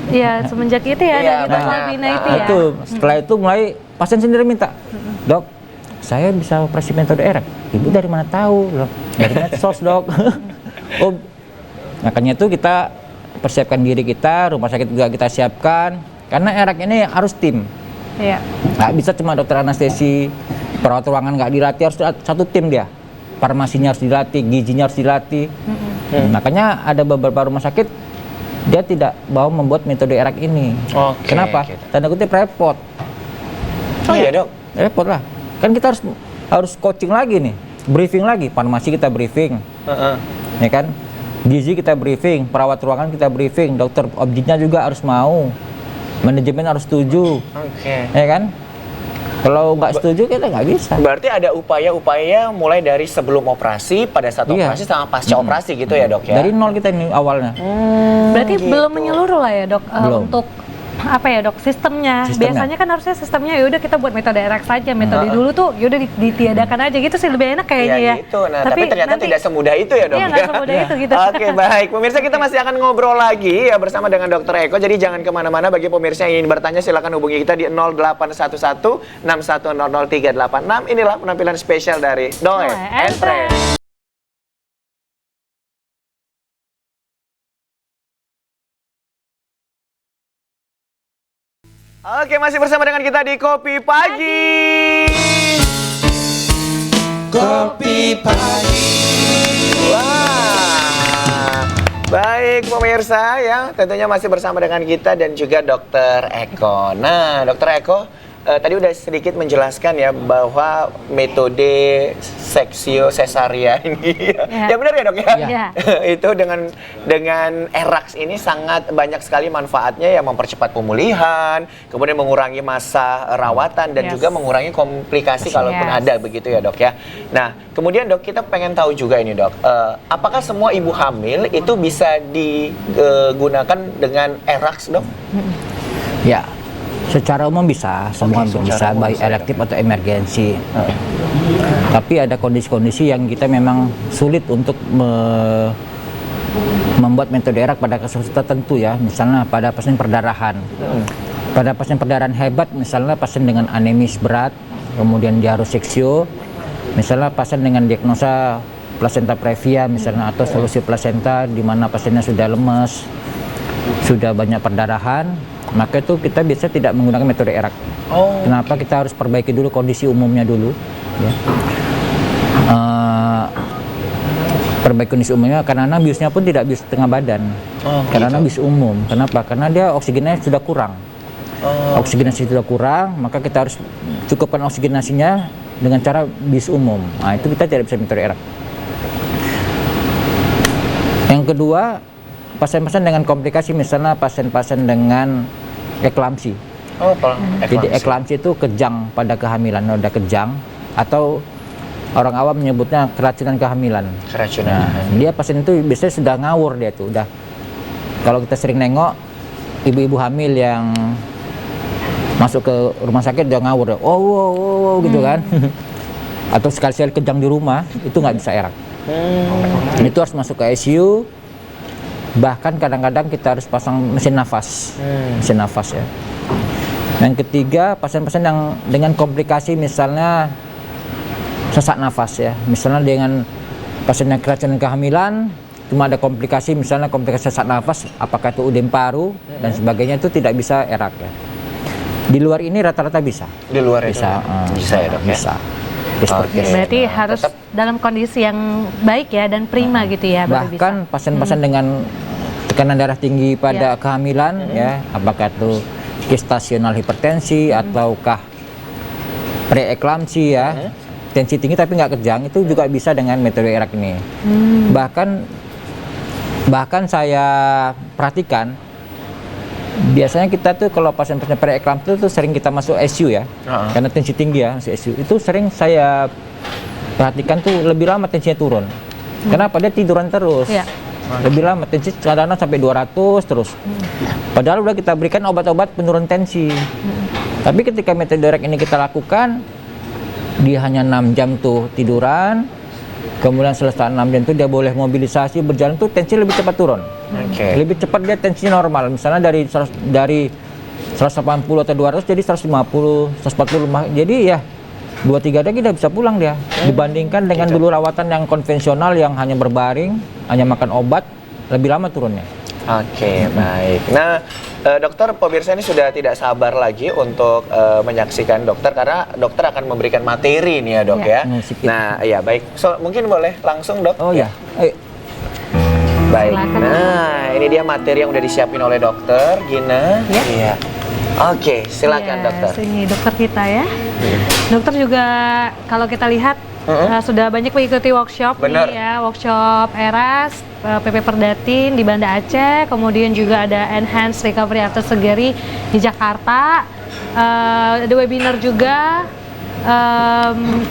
B: Iya, semenjak itu ya,
A: Iya,
B: Nagita
A: nah,
B: Slavina itu
A: nah,
B: ya.
D: Itu setelah itu mulai pasien sendiri minta, Dok, saya bisa operasi metode ERAK. Ibu dari mana tahu? Loh, dari medsos Dok. Oh, makanya itu kita persiapkan diri kita, rumah sakit juga kita siapkan. Karena ERAK ini harus tim.
B: Iya.
D: Nggak bisa cuma dokter anestesi, perawat ruangan nggak dilatih, harus satu tim dia. Farmasinya harus dilatih, gizinya harus dilatih. Makanya ada beberapa rumah sakit dia tidak mau membuat metode ERAK ini.
A: Oke,
D: Kenapa?
A: gitu.
D: Tanda kutip repot.
A: Oh iya, Dok.
D: Repot lah. Kan kita harus coaching lagi nih, briefing lagi. Farmasi kita briefing,
A: Heeh.
D: ya kan? Gizi kita briefing, perawat ruangan kita briefing, dokter objeknya juga harus mau, manajemen harus setuju,
A: Oke.
D: ya kan? Kalau nggak setuju kita nggak bisa.
A: Berarti ada upaya-upaya mulai dari sebelum operasi, pada saat
D: Iya.
A: operasi sama pasca operasi gitu ya, Dok ya?
D: Dari nol kita ini awalnya.
B: Berarti
A: gitu.
B: belum menyeluruh lah ya dok
D: Belum.
B: untuk apa ya dok sistemnya.
D: Sistemnya.
B: Biasanya kan harusnya sistemnya ya udah kita buat metode ERAK saja, metode dulu tuh ya udah ditiadakan aja gitu sih lebih enak kayaknya ya.
A: Iya gitu. Nah, tapi ternyata
B: nanti-
A: tidak semudah itu ya, Dok.
B: Iya, nggak semudah itu gitu.
A: Oke, baik. Pemirsa, kita masih akan ngobrol lagi ya bersama dengan Dr. Eko. Jadi jangan kemana-mana. Bagi pemirsa yang ingin bertanya, silakan hubungi kita di 0811 6100 386. Inilah penampilan spesial dari Doe and Friends. Oke, masih bersama dengan kita di Kopi Pagi.
C: Kopi pagi.
A: Wah, baik pemirsa ya, tentunya masih bersama dengan kita dan juga Dokter Eko. Nah, Dokter Eko, tadi udah sedikit menjelaskan ya bahwa metode seksio cesaria ini, ya benar ya dok ya?
B: Iya.
A: Itu dengan ERAX ini sangat banyak sekali manfaatnya, yang mempercepat pemulihan, kemudian mengurangi masa rawatan dan
B: Yes.
A: juga mengurangi komplikasi kalaupun
B: Yes.
A: ada begitu ya dok ya. Nah kemudian dok, kita pengen tahu juga ini dok, apakah semua ibu hamil itu bisa digunakan dengan ERAX dok?
D: Ya, secara umum bisa, semua
A: Oke,
D: bisa,
A: secara umum
D: baik
A: bisa,
D: elektif atau emergensi. Tapi ada kondisi-kondisi yang kita memang sulit untuk membuat metode ERAK pada kasus tertentu ya, misalnya pada pasien perdarahan. Pada pasien perdarahan hebat, misalnya pasien dengan anemis berat, kemudian dia harus seksio, misalnya pasien dengan diagnosa placenta previa misalnya, atau solusi placenta di mana pasiennya sudah lemes, sudah banyak perdarahan, maka itu kita biasa tidak menggunakan metode ERAK. Kenapa? Kita harus perbaiki dulu kondisi umumnya dulu. Ya. Perbaiki kondisi umumnya, karena biusnya pun tidak bius tengah badan, karena bius umum. Kenapa? Karena dia oksigennya sudah kurang. Oksigenasi sudah kurang, maka kita harus cukupkan oksigenasinya dengan cara bius umum. Nah, itu kita tidak bisa metode ERAK. Yang kedua, pasien-pasien dengan komplikasi, misalnya pasien-pasien dengan eklamsi. Jadi eklamsi itu kejang pada kehamilan, noda kejang, atau orang awam menyebutnya keracunan kehamilan.
A: Keracunan.
D: Nah, dia pasien itu biasanya sudah ngawur, dia tuh udah. Kalau kita sering nengok ibu-ibu hamil yang masuk ke rumah sakit udah ngawur, wow, gitu kan. Atau sekali-sekali kejang di rumah, itu nggak bisa ERAK. Itu harus masuk ke ICU. Bahkan kadang-kadang kita harus pasang mesin nafas, mesin nafas ya. Yang ketiga, pasien-pasien yang dengan komplikasi, misalnya sesak nafas ya, misalnya dengan pasien yang keracunan kehamilan, cuma ada komplikasi, misalnya komplikasi sesak nafas, apakah itu udem paru dan sebagainya, itu tidak bisa ERAK ya. Di luar ini rata-rata bisa.
A: Di luar itu
D: Bisa,
A: bisa ya dok ya?
D: bisa.
B: Oke, berarti harus dalam kondisi yang baik ya dan prima gitu ya, baru bisa.
D: Bahkan pasien-pasien dengan tekanan darah tinggi pada kehamilan ya, apakah itu gestasional hipertensi ataukah preeklamsi ya, tensi tinggi tapi nggak kejang, itu juga bisa dengan metode ERAK ini. Bahkan saya perhatikan biasanya kita tuh kalau pasien-pasien preeklamsi itu sering kita masuk ICU ya, karena tensi tinggi ya, masuk ICU itu sering saya perhatikan tuh lebih lama tensinya turun. Kenapa? Dia tiduran terus.
B: Iya.
D: Lebih lama, tensi kadang-kadang sampai 200 terus. Padahal udah kita berikan obat-obat penurun tensi. Tapi ketika metode ERAK ini kita lakukan, dia hanya 6 jam tuh tiduran, kemudian selesai 6 jam itu dia boleh mobilisasi, berjalan tuh tensi lebih cepat turun. Lebih cepat dia tensinya normal. Misalnya dari 180 atau 200 jadi 150, 140. Jadi ya 2-3 hari dia bisa pulang dia. Dibandingkan dengan dulu rawatan yang konvensional yang hanya berbaring, hanya makan obat, lebih lama turunnya.
A: Oke, baik. Nah, dokter, pemirsa ini sudah tidak sabar lagi untuk menyaksikan dokter, karena dokter akan memberikan materi nih ya dok ya. Nah, ya baik. So, mungkin boleh langsung dok?
D: Oh ya, ayo.
A: Baik.
B: Silakan.
A: Nah, ini dia materi yang udah disiapin oleh dokter Gina.
B: Ya.
A: Iya. Oke, silakan
B: Yes,
A: dokter.
B: ini dokter kita ya. Dokter juga kalau kita lihat sudah banyak mengikuti workshop
A: Benar.
B: nih ya, workshop ERAS, PP Perdatin di Banda Aceh, kemudian juga ada Enhanced Recovery After Surgery di Jakarta, ada webinar juga,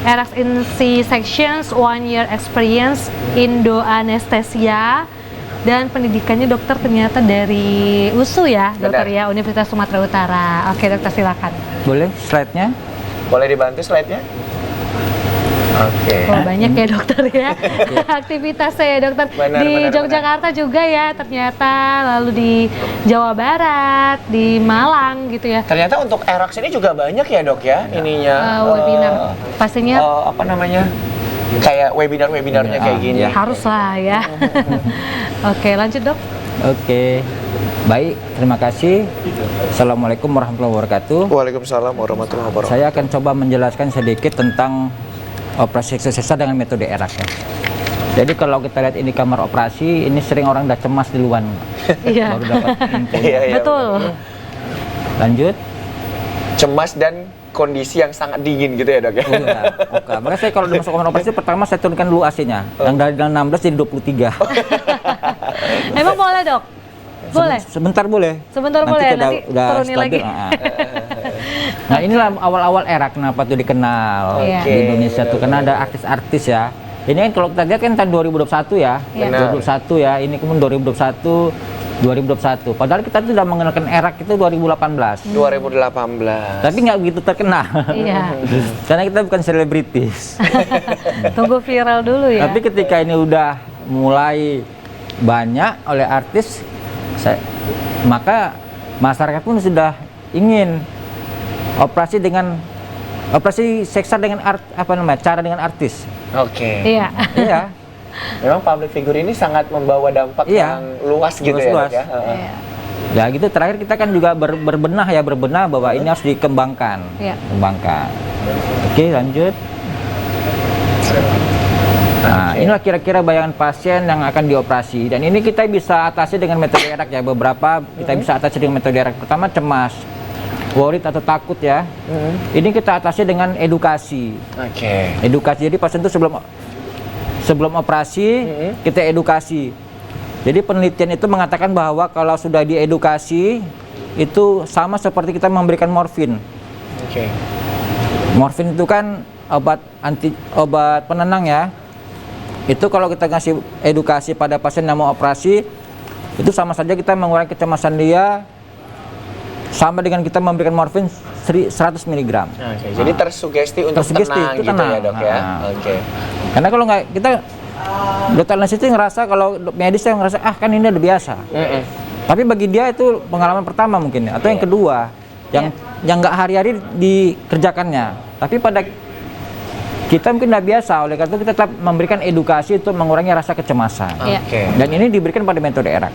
B: ERAS in C-sections 1 year experience Indo Anesthesia. Dan pendidikannya dokter ternyata dari USU ya, dokter
A: Benar.
B: ya, Universitas Sumatera Utara. Oke dokter, silakan.
D: Boleh slide-nya?
A: Boleh dibantu slide-nya? Oke.
B: Oh, banyak ya dokter ya aktivitasnya ya dokter.
A: Benar,
B: Di
A: benar,
B: Yogyakarta juga ya ternyata, lalu di Jawa Barat, di Malang gitu ya.
A: Ternyata untuk ERAX ini juga banyak ya dok ya, ininya.
B: Webinar pastinya
A: Apa namanya? Kayak webinar-webinarnya kayak gini.
B: harus lah ya. Oke, lanjut dok.
D: Oke. Baik, terima kasih. Assalamualaikum warahmatullahi wabarakatuh.
A: Waalaikumsalam warahmatullahi wabarakatuh.
D: Saya akan coba menjelaskan sedikit tentang operasi seksio sesar dengan metode ERAK ya. Jadi kalau kita lihat ini kamar operasi, ini sering orang udah cemas duluan.
B: Iya.
D: Baru dapat info.
A: Iya,
B: Betul.
D: Lanjut.
A: Cemas dan kondisi yang sangat dingin gitu ya dok ya?
D: Iya, oke. Makanya saya kalau udah masuk ruangan operasi pertama saya turunkan dulu AC-nya. Yang dari 16 jadi 23.
B: Emang boleh dok? Boleh?
D: Sebentar boleh.
B: Sebentar boleh,
D: kita
B: nanti turunin lagi.
D: Nah inilah awal-awal era kenapa tuh dikenal
B: Iya.
D: di Indonesia tuh karena ada artis-artis ya. Ini kan kalau kita lihat kan tahun 2021 ya.
B: Iya.
D: 2021 ya, ini kemudian 2021. Padahal kita tuh udah mengenalkan erak itu 2018.
A: 2018.
D: Tapi nggak begitu terkenal.
B: Iya.
D: Karena kita bukan selebritis.
B: Tunggu viral dulu ya.
D: Tapi ketika ini udah mulai banyak oleh artis, maka masyarakat pun sudah ingin operasi sesar dengan cara dengan artis.
A: Oke.
B: Iya.
D: Iya.
A: Memang public figure ini sangat membawa dampak
D: Iya.
A: yang luas gitu
D: Luas-luas.
A: ya dok ya?
B: Iya.
D: Ya gitu terakhir kita kan juga berbenah bahwa ini harus dikembangkan.
B: Iya.
D: Kembangkan. Oke, lanjut. Nah,
A: Oke.
D: inilah kira-kira bayangan pasien yang akan dioperasi dan ini kita bisa atasi dengan metode erak ya. Beberapa kita bisa atasi dengan metode erak. Pertama cemas, worried atau takut ya. Ini kita atasi dengan edukasi.
A: Oke.
D: Edukasi. Jadi pasien itu sebelum operasi kita edukasi. Jadi penelitian itu mengatakan bahwa kalau sudah diedukasi itu sama seperti kita memberikan morfin.
A: Oke.
D: Morfin itu kan obat penenang ya. Itu kalau kita ngasih edukasi pada pasien yang mau operasi itu sama saja kita mengurangi kecemasan dia sama dengan kita memberikan morfin 100 mg.
A: Oke. Jadi tersugesti untuk
D: Tersugesti,
A: tenang
D: itu
A: gitu
D: tenang.
A: ya dok ya?
D: Nah.
A: Oke.
D: Karena kalau nggak kita dokter anestesi ngerasa kalau medis yang ngerasa kan ini udah biasa. Tapi bagi dia itu pengalaman pertama mungkin atau yang kedua yang nggak hari-hari dikerjakannya. Tapi pada kita mungkin nggak biasa, oleh karena itu kita tetap memberikan edukasi untuk mengurangi rasa kecemasan.
B: Iya.
A: Oke.
D: Dan ini diberikan pada metode erak.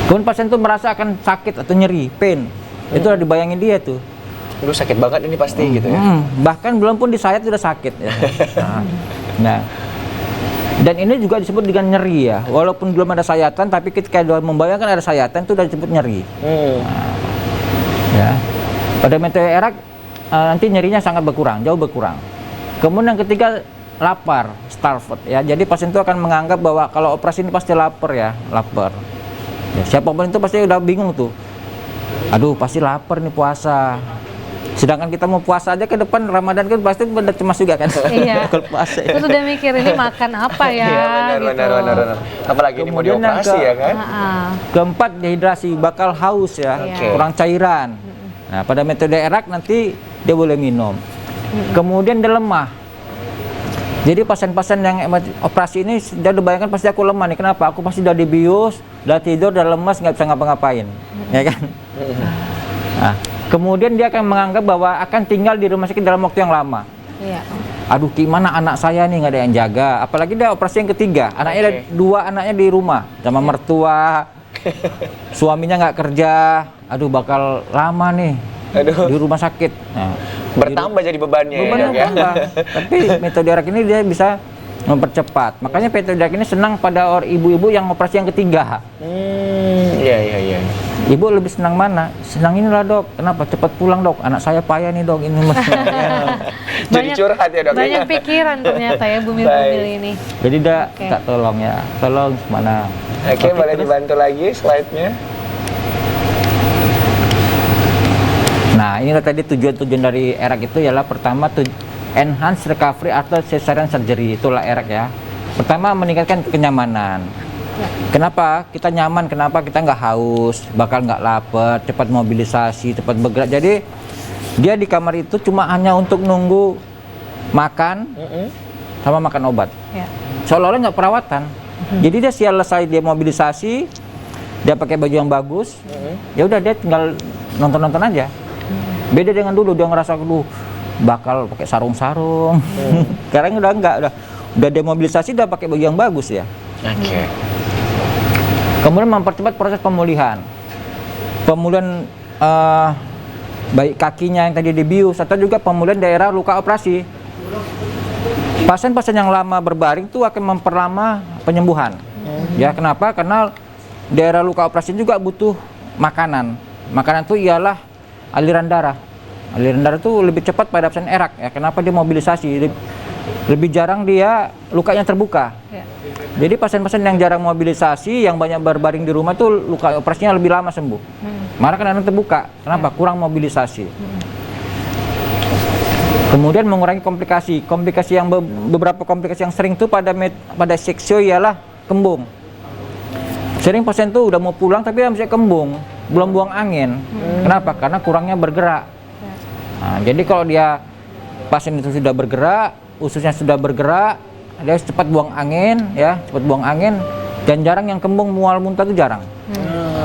D: Kemudian pasien itu merasa akan sakit atau nyeri, pain. Itu udah dibayangin dia tuh.
A: Lu sakit banget ini pasti gitu ya?
D: Bahkan belum pun disayat sudah sakit. Ya. Nah, dan ini juga disebut dengan nyeri ya. Walaupun belum ada sayatan, tapi ketika sudah membayangkan ada sayatan itu sudah disebut nyeri. Ya. Pada metode erak nanti nyerinya sangat berkurang, jauh berkurang. Kemudian yang ketiga lapar, starved ya. Jadi pasien itu akan menganggap bahwa kalau operasi ini pasti lapar ya, lapar. Ya, siapapun itu pasti udah bingung tuh. Aduh, pasti lapar nih puasa. Sedangkan kita mau puasa aja ke depan Ramadan kan pasti udah cemas juga kan.
B: Iya.
D: Kalau puasa.
B: Terus udah mikir ini makan apa ya?
A: Iya benar. Apalagi ini mau
D: Kemudian yang
A: dioperasi ya kan?
D: Keempat, dehidrasi, bakal haus ya,
B: Oke.
D: kurang cairan. Nah, pada metode erak nanti dia boleh minum. Kemudian dia lemah. Jadi pasien-pasien yang operasi ini dia udah bayangkan pasti aku lemah nih. Kenapa? Aku pasti udah dibius, udah tidur, udah lemas, nggak bisa ngapa-ngapain, ya kan? Nah, kemudian dia akan menganggap bahwa akan tinggal di rumah sakit dalam waktu yang lama.
B: Iya.
D: Aduh, gimana anak saya nih nggak ada yang jaga? Apalagi dia operasi yang ketiga, anaknya ada dua anaknya di rumah sama mertua, suaminya nggak kerja. Aduh, bakal lama nih di rumah sakit. Nah,
A: Bertambah jadi bebannya
D: bebannya
A: ya dok ya?
D: tambah. Tapi metode erak ini dia bisa mempercepat. Makanya metode erak ini senang pada ibu-ibu yang operasi yang ketiga.
A: Iya.
D: Ibu lebih senang mana? Senang inilah dok. Kenapa? Cepat pulang dok. Anak saya payah nih dok. Ini
A: Jadi curhat ya dok?
B: Banyak pikiran ternyata ya bumil-bumil ini.
D: Jadi dia
B: Oke.
D: tak tolong ya. Tolong mana?
A: Oke, boleh
D: terus?
A: dibantu lagi slide-nya?
D: Nah, inilah tadi tujuan-tujuan dari erak itu ialah pertama enhance recovery atau cesarean surgery. Itulah erak ya. Pertama meningkatkan kenyamanan. Kenapa kita nyaman? Kenapa kita nggak haus, bakal nggak lapar, cepat mobilisasi, cepat bergerak. Jadi dia di kamar itu cuma hanya untuk nunggu makan sama makan obat.
B: Ya.
D: Seolah-olah nggak perawatan. Jadi dia selesai dia mobilisasi, dia pakai baju yang bagus, ya udah dia tinggal nonton-nonton aja. Beda dengan dulu dia ngerasa dulu bakal pakai sarung-sarung. Sekarang udah enggak, udah demobilisasi udah pakai baju yang bagus ya.
A: Oke.
D: Kemudian mempercepat proses pemulihan. Pemulihan baik kakinya yang tadi dibius atau juga pemulihan daerah luka operasi. Pasien-pasien yang lama berbaring itu akan memperlama penyembuhan. Ya, kenapa? Karena daerah luka operasi juga butuh makanan. Makanan itu ialah aliran darah. Aliran darah itu lebih cepat pada pasien erak ya. Kenapa dia mobilisasi? Lebih jarang dia lukanya terbuka.
B: Ya.
D: Jadi pasien-pasien yang jarang mobilisasi, yang banyak berbaring di rumah tuh luka operasinya lebih lama sembuh. Malah kadang-kadang terbuka. Kenapa? Kurang mobilisasi. Kemudian mengurangi komplikasi. Komplikasi yang beberapa komplikasi yang sering tuh pada seksio ialah kembung. Sering pasien tuh udah mau pulang tapi masih kembung, belum buang angin. Kenapa? Karena kurangnya bergerak. Nah, jadi kalau dia pasien itu sudah bergerak, ususnya sudah bergerak, dia cepat buang angin, ya, cepat buang angin, dan jarang yang kembung mual muntah itu jarang.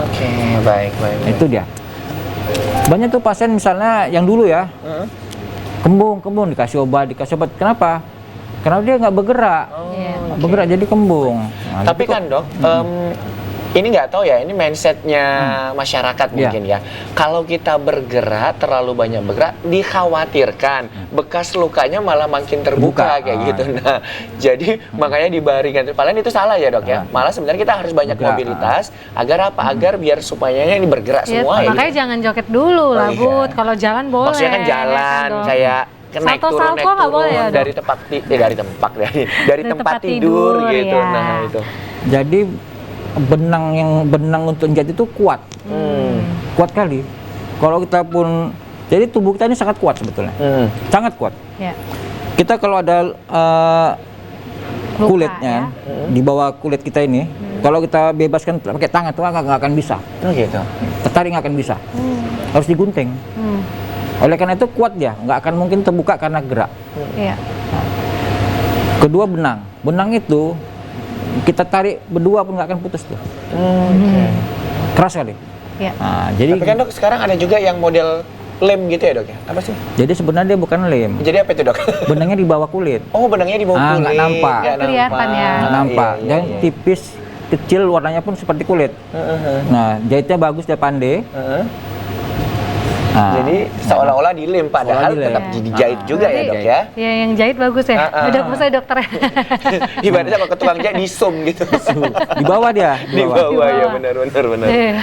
A: Oke, baik.
D: Itu dia. Banyak tuh pasien misalnya yang dulu ya, kembung dikasih obat. Kenapa? Karena dia nggak bergerak,
B: Iya.
D: bergerak jadi kembung. Nah,
A: Tapi
D: itu
A: kan dok, ini nggak tahu ya, ini mindsetnya masyarakat mungkin ya. Kalau kita bergerak, terlalu banyak bergerak, dikhawatirkan bekas lukanya malah makin terbuka
D: Terbuka.
A: kayak gitu. Nah, jadi makanya dibaringkan. Padahal itu salah ya dok ya. Malah sebenarnya kita harus banyak
D: Bergerak.
A: mobilitas. Agar apa? Agar biar supaya ini bergerak
B: Ya,
A: semua ya.
B: makanya
A: gitu.
B: jangan joget dulu lah,
A: iya.
B: Bud. Kalau jalan boleh.
A: Maksudnya kan jalan
B: Dok.
A: kayak naik
B: Salto-salto
A: turun
B: nggak boleh ya, Dok?
A: dari dari tempat
B: tempat
A: tidur
B: tidur,
A: gitu.
B: ya.
A: Nah, itu.
D: Jadi benang untuk menjahit itu kuat, kuat kali. Kalau kita pun, jadi tubuh kita ini sangat kuat sebetulnya, sangat kuat.
B: Ya.
D: Kita kalau ada
B: Luka,
D: kulitnya di bawah kulit kita ini, kalau kita bebaskan pakai tangan tuh nggak akan bisa,
A: Oh gitu.
D: tertarik nggak akan bisa, harus digunting. Oleh karena itu kuat dia, nggak akan mungkin terbuka karena gerak.
B: Iya.
D: Kedua benang itu kita tarik berdua pun nggak akan putus tuh, keras kali.
B: Iya.
D: Nah, jadi
A: Tapi kan dok sekarang ada juga yang model lem gitu ya dok ya? Apa sih?
D: jadi sebenarnya dia bukan lem,
A: Jadi apa itu dok?
D: benangnya di bawah kulit,
A: Oh benangnya di bawah kulit.
D: nggak nampak.
A: Nggak
B: Kelihatan ya.
D: nggak nampak,
A: Iya,
D: dan
A: iya.
D: tipis, kecil, warnanya pun seperti kulit. Nah, jahitnya bagus, dia pandai. Nah,
A: Jadi seolah-olah dilem padahal
D: dilem.
A: tetap dijahit juga ya
B: Berarti-
A: dok ya?
B: Ya, yang jahit bagus ya. Udah saya dokter ya.
A: Ibaratnya sama ketukang jahit di sum gitu.
D: di bawah dia,
A: Di bawah ya benar.
B: Iya.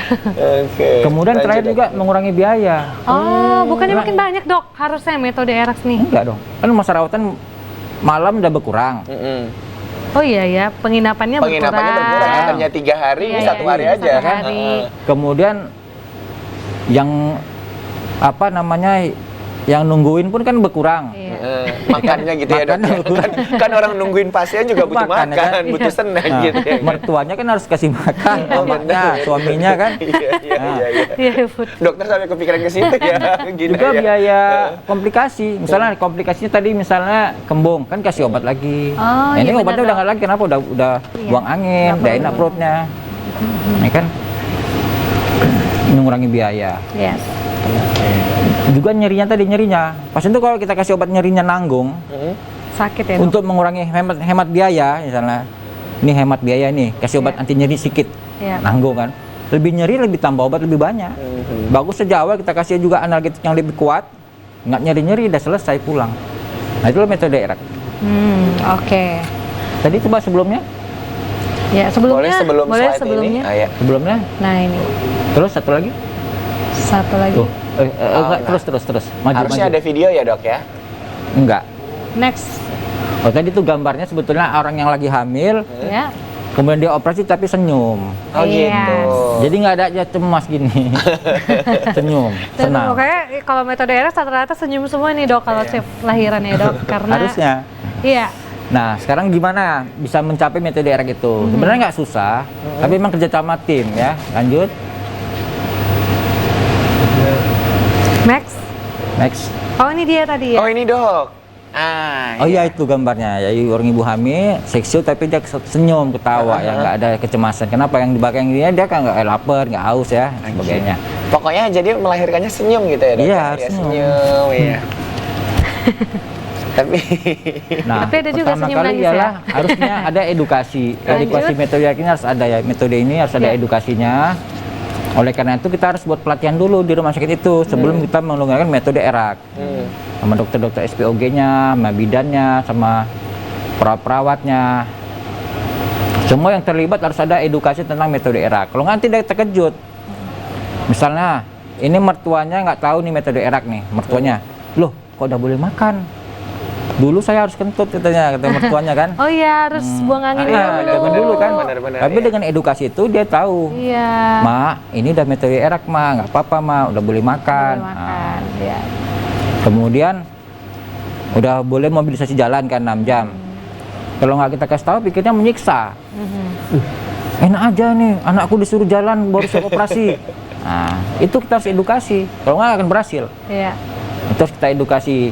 A: Oke.
D: Kemudian
A: Lanjut,
D: terakhir
A: Dok.
D: juga mengurangi biaya.
B: Oh, bukannya makin banyak dok? Harusnya metode Erax nih.
D: Enggak dong, kan masa rawatan malam udah berkurang.
B: Oh iya ya, penginapannya
A: Penginapannya berkurang.
B: berkurang.
A: Tadinya 3 hari,
B: Iya,
A: ini
B: iya,
A: 1 hari
B: iya,
A: aja.
B: 1 hari.
D: Kemudian yang apa namanya, yang nungguin pun kan berkurang.
B: Iya.
A: Makannya gitu ya dok.
D: Makannya berkurang.
A: Kan orang nungguin pasien juga butuh
D: Makan,
A: makan,
D: ya kan?
A: butuh
B: Iya.
A: senang
D: Nah,
A: gitu ya.
D: mertuanya kan harus kasih makan,
A: Oh,
D: anaknya,
A: benar.
D: suaminya kan.
A: Iya.
B: Iya, Bud.
A: Dokter sampai kepikiran ke situ ya. Gila
D: Juga
A: ya.
D: biaya komplikasi, misalnya komplikasinya tadi misalnya kembung, kan kasih obat lagi.
B: Oh,
D: Nah, ini
B: iya,
D: obatnya
B: benar,
D: udah nggak lagi, kenapa? Udah
B: Iya.
D: buang angin,
B: Nggak
D: udah
B: perlu.
D: enak perutnya, ya kan? Mengurangi biaya.
B: Yes.
D: Juga nyerinya, pasien tuh kalau kita kasih obat nyerinya nanggung,
B: Sakit ya dok?
D: untuk mengurangi hemat biaya, misalnya ini hemat biaya nih, kasih obat anti nyeri sedikit,
B: Iya.
D: nanggung kan, lebih nyeri lebih tambah obat lebih banyak. Bagus sejak awal kita kasih juga analgetik yang lebih kuat, nggak nyeri udah selesai pulang. Nah itu metode Erax.
B: Oke.
D: Tadi coba sebelumnya,
B: Ya, sebelumnya.
A: Boleh slide
B: sebelumnya.
A: ini. Ah, ya.
D: sebelumnya,
B: Nah, ini.
D: terus satu lagi,
B: Satu lagi.
D: tuh, enggak,
A: nah.
D: terus, maju.
A: Harusnya ada video ya dok ya?
D: Enggak.
B: Next.
D: Oh tadi tuh gambarnya sebetulnya orang yang lagi hamil,
B: Ya.
D: kemudian dia operasi tapi senyum.
A: Oh
B: Yes.
A: gitu.
D: Jadi nggak ada aja cemas gini, senyum,
B: Dan
D: senang.
B: pokoknya kalau metode Erax rata-rata senyum semua nih dok kalau shift lahiran ya dok. Karena
D: Harusnya.
B: Iya.
D: Nah, sekarang gimana bisa mencapai metode Erax itu? Sebenarnya nggak susah, tapi memang kerja sama tim ya. Lanjut, next.
B: Oh ini dia tadi ya.
A: Oh ini dok. Ah.
D: Oh iya itu gambarnya, ya orang ibu hamil, seksio tapi dia senyum, ketawa, ya nggak ada kecemasan. Kenapa? Yang di belakang dia kan nggak lapar, nggak haus ya, sebagainya.
A: Pokoknya jadi melahirkannya senyum gitu ya dok?
D: Iya,
A: Ya,
D: harus senyum.
A: senyum. Iya. Tapi
D: Nah,
B: Tapi ada juga
D: pertama
B: senyum
D: kali
B: nangis
D: ialah
B: ya?
D: harusnya ada edukasi. Edukasi
B: Lanjut.
D: metode ini harus ada ya. Metode ini harus ada
B: Ya.
D: edukasinya. Oleh karena itu kita harus buat pelatihan dulu di rumah sakit itu sebelum kita menggunakan metode Erax. Sama dokter-dokter SPOG-nya, sama bidannya, sama perawat-perawatnya. Semua yang terlibat harus ada edukasi tentang metode Erax. Kalau nggak nanti dia terkejut. Misalnya ini mertuanya nggak tahu nih metode erak nih, mertuanya. Loh, kok udah boleh makan? Dulu saya harus kentut katanya, kata mertuanya kan.
B: Oh iya, harus buang angin
D: Zaman dulu kan.
A: Benar-benar,
D: Tapi
A: iya.
D: dengan edukasi itu dia tahu.
B: Iya.
D: Mak, ini udah metode erak, Mak. Nggak apa-apa, Mak. Udah boleh makan.
B: Boleh makan. Iya.
D: Kemudian udah boleh mobilisasi jalan kan 6 jam. Kalau nggak kita kasih tahu, pikirnya menyiksa. Enak aja nih, anakku disuruh jalan baru siap operasi. Nah, itu kita harus edukasi. Kalau nggak akan berhasil.
B: Iya.
D: Itu harus kita edukasi.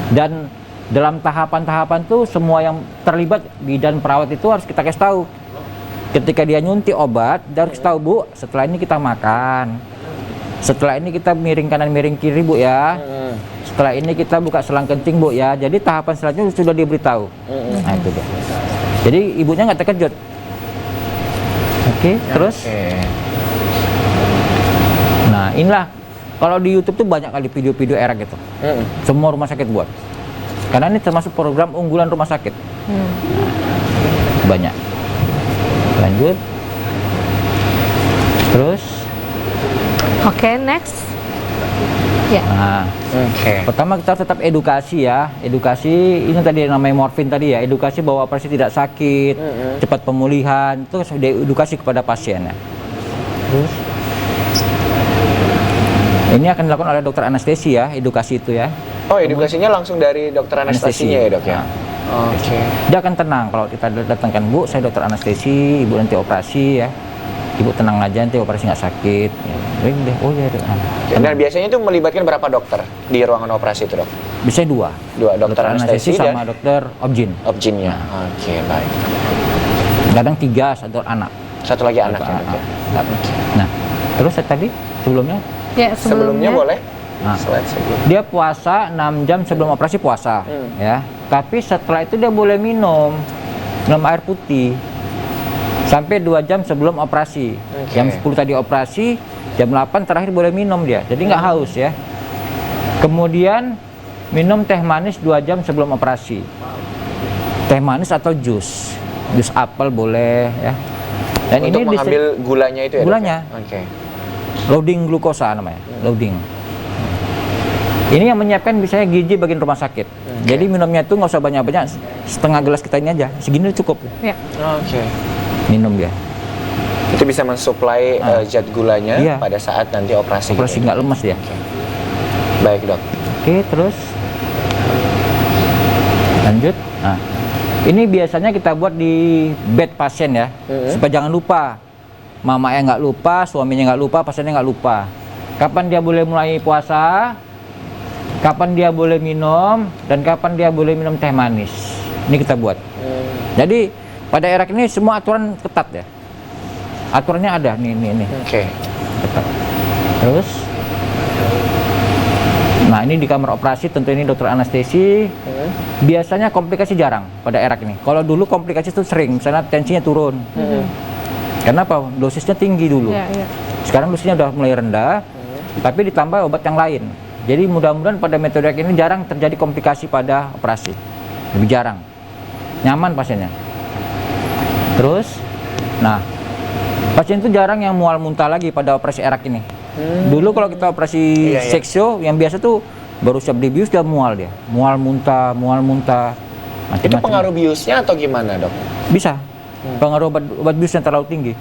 D: Dan dalam tahapan-tahapan tuh semua yang terlibat bidan perawat itu harus kita kasih tahu. Ketika dia nyuntik obat, dia harus tahu, Bu, setelah ini kita makan. Setelah ini kita miring kanan miring kiri, Bu ya. Setelah ini kita buka selang kencing, Bu ya. Jadi tahapan selanjutnya sudah diberitahu. Nah, itu dia. Jadi ibunya nggak terkejut. Oke, terus. Nah, inilah kalau di YouTube tuh banyak kali video-video erak gitu. Semua rumah sakit buat. Karena ini termasuk program unggulan rumah sakit. Banyak. Lanjut. Terus.
B: Oke, next. Ya.
D: Nah, pertama kita harus tetap edukasi ya. Edukasi ini tadi yang namanya morfin tadi ya. Edukasi bahwa operasi tidak sakit, cepat pemulihan. Itu harus diedukasi kepada pasiennya. Terus. Ini akan dilakukan oleh dokter anestesi ya, edukasi itu ya.
A: Oh, edukasinya langsung dari dokter anestesinya ya, Dok ya?
D: Nah,
A: Oke.
D: dia akan tenang kalau kita datangkan, Bu, saya dokter anestesi, Ibu nanti operasi ya. Ibu tenang aja, nanti operasi nggak sakit. Ya, deh, oh ya.
A: Dan biasanya itu melibatkan berapa dokter di ruangan operasi itu, Dok?
D: Bisa dua.
A: Dua, dokter anestesi
D: sama
A: dan
D: dokter obgyn.
A: obgynnya. Oke, baik.
D: Kadang 3 satu anak.
A: Satu lagi anak ya, Dok ya?
D: Nah, terus tadi sebelumnya
B: Ya,
A: Sebelumnya boleh?
D: Nah.
A: Slide sebelum.
D: dia puasa 6 jam sebelum operasi puasa, ya. Tapi setelah itu dia boleh minum air putih sampai 2 jam sebelum operasi. Jam 10 tadi operasi, jam 8 terakhir boleh minum dia. Jadi nggak haus ya. Kemudian minum teh manis 2 jam sebelum operasi. Teh manis atau jus apel boleh ya. Dan
A: Untuk
D: ini
A: mengambil gulanya itu ya, Dok,
D: Gulanya.
A: ya? Oke.
D: loading glukosa namanya, loading. Ini yang menyiapkan misalnya gizi bagian rumah sakit. Jadi minumnya itu nggak usah banyak-banyak, setengah gelas kita ini aja, segini cukup.
B: Ya.
A: Oke.
D: Minum dia.
A: Itu bisa mensuplai zat gulanya
D: Iya.
A: pada saat nanti operasi.
D: Operasi
A: gitu ya?
D: nggak lemas dia.
A: Baik, Dok.
D: Oke, terus lanjut. Nah, ini biasanya kita buat di bed pasien ya, supaya jangan lupa. Mamanya nggak lupa, suaminya nggak lupa, pasiennya nggak lupa. Kapan dia boleh mulai puasa, kapan dia boleh minum, dan kapan dia boleh minum teh manis. Ini kita buat. Jadi pada erak ini semua aturan ketat ya. Aturannya ada nih.
A: Oke.
D: Ketat. Terus, nah ini di kamar operasi, tentu ini dokter anestesi. Biasanya komplikasi jarang pada erak ini. Kalau dulu komplikasi itu sering, misalnya tensinya turun. Kenapa? Dosisnya tinggi dulu.
B: Ya, ya.
D: Sekarang dosisnya udah mulai rendah, tapi ditambah obat yang lain. Jadi mudah-mudahan pada metode ini jarang terjadi komplikasi pada operasi. Lebih jarang. Nyaman pasiennya. Terus, nah, pasien itu jarang yang mual muntah lagi pada operasi erak ini. Dulu kalau kita operasi
A: Iya, iya.
D: seksio, yang biasa tuh baru siap dibius dia mual dia. Mual muntah.
A: Itu
D: macam-macam.
A: pengaruh biusnya atau gimana, Dok?
D: Bisa. Pengaruh obat bius yang terlalu tinggi.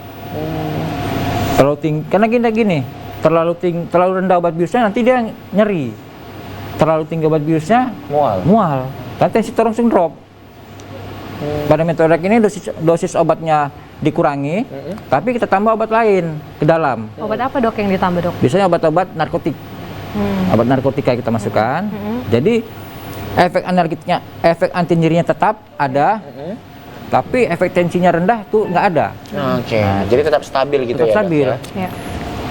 D: Terlalu tinggi, karena gini, terlalu rendah obat biusnya nanti dia nyeri. Terlalu tinggi obat biusnya mual. Dan tensi langsung drop. Pada metode ini dosis obatnya dikurangi, tapi kita tambah obat lain ke dalam.
B: Obat apa, Dok, yang ditambah, Dok?
D: Biasanya obat-obat narkotik. Obat narkotika kita masukkan. Jadi efek anti nyerinya tetap ada. Tapi efek tensinya rendah tuh nggak ada.
A: Oke. Jadi tetap stabil gitu
D: Tetap
A: ya,
D: stabil.
A: Dok, ya?
B: Ya.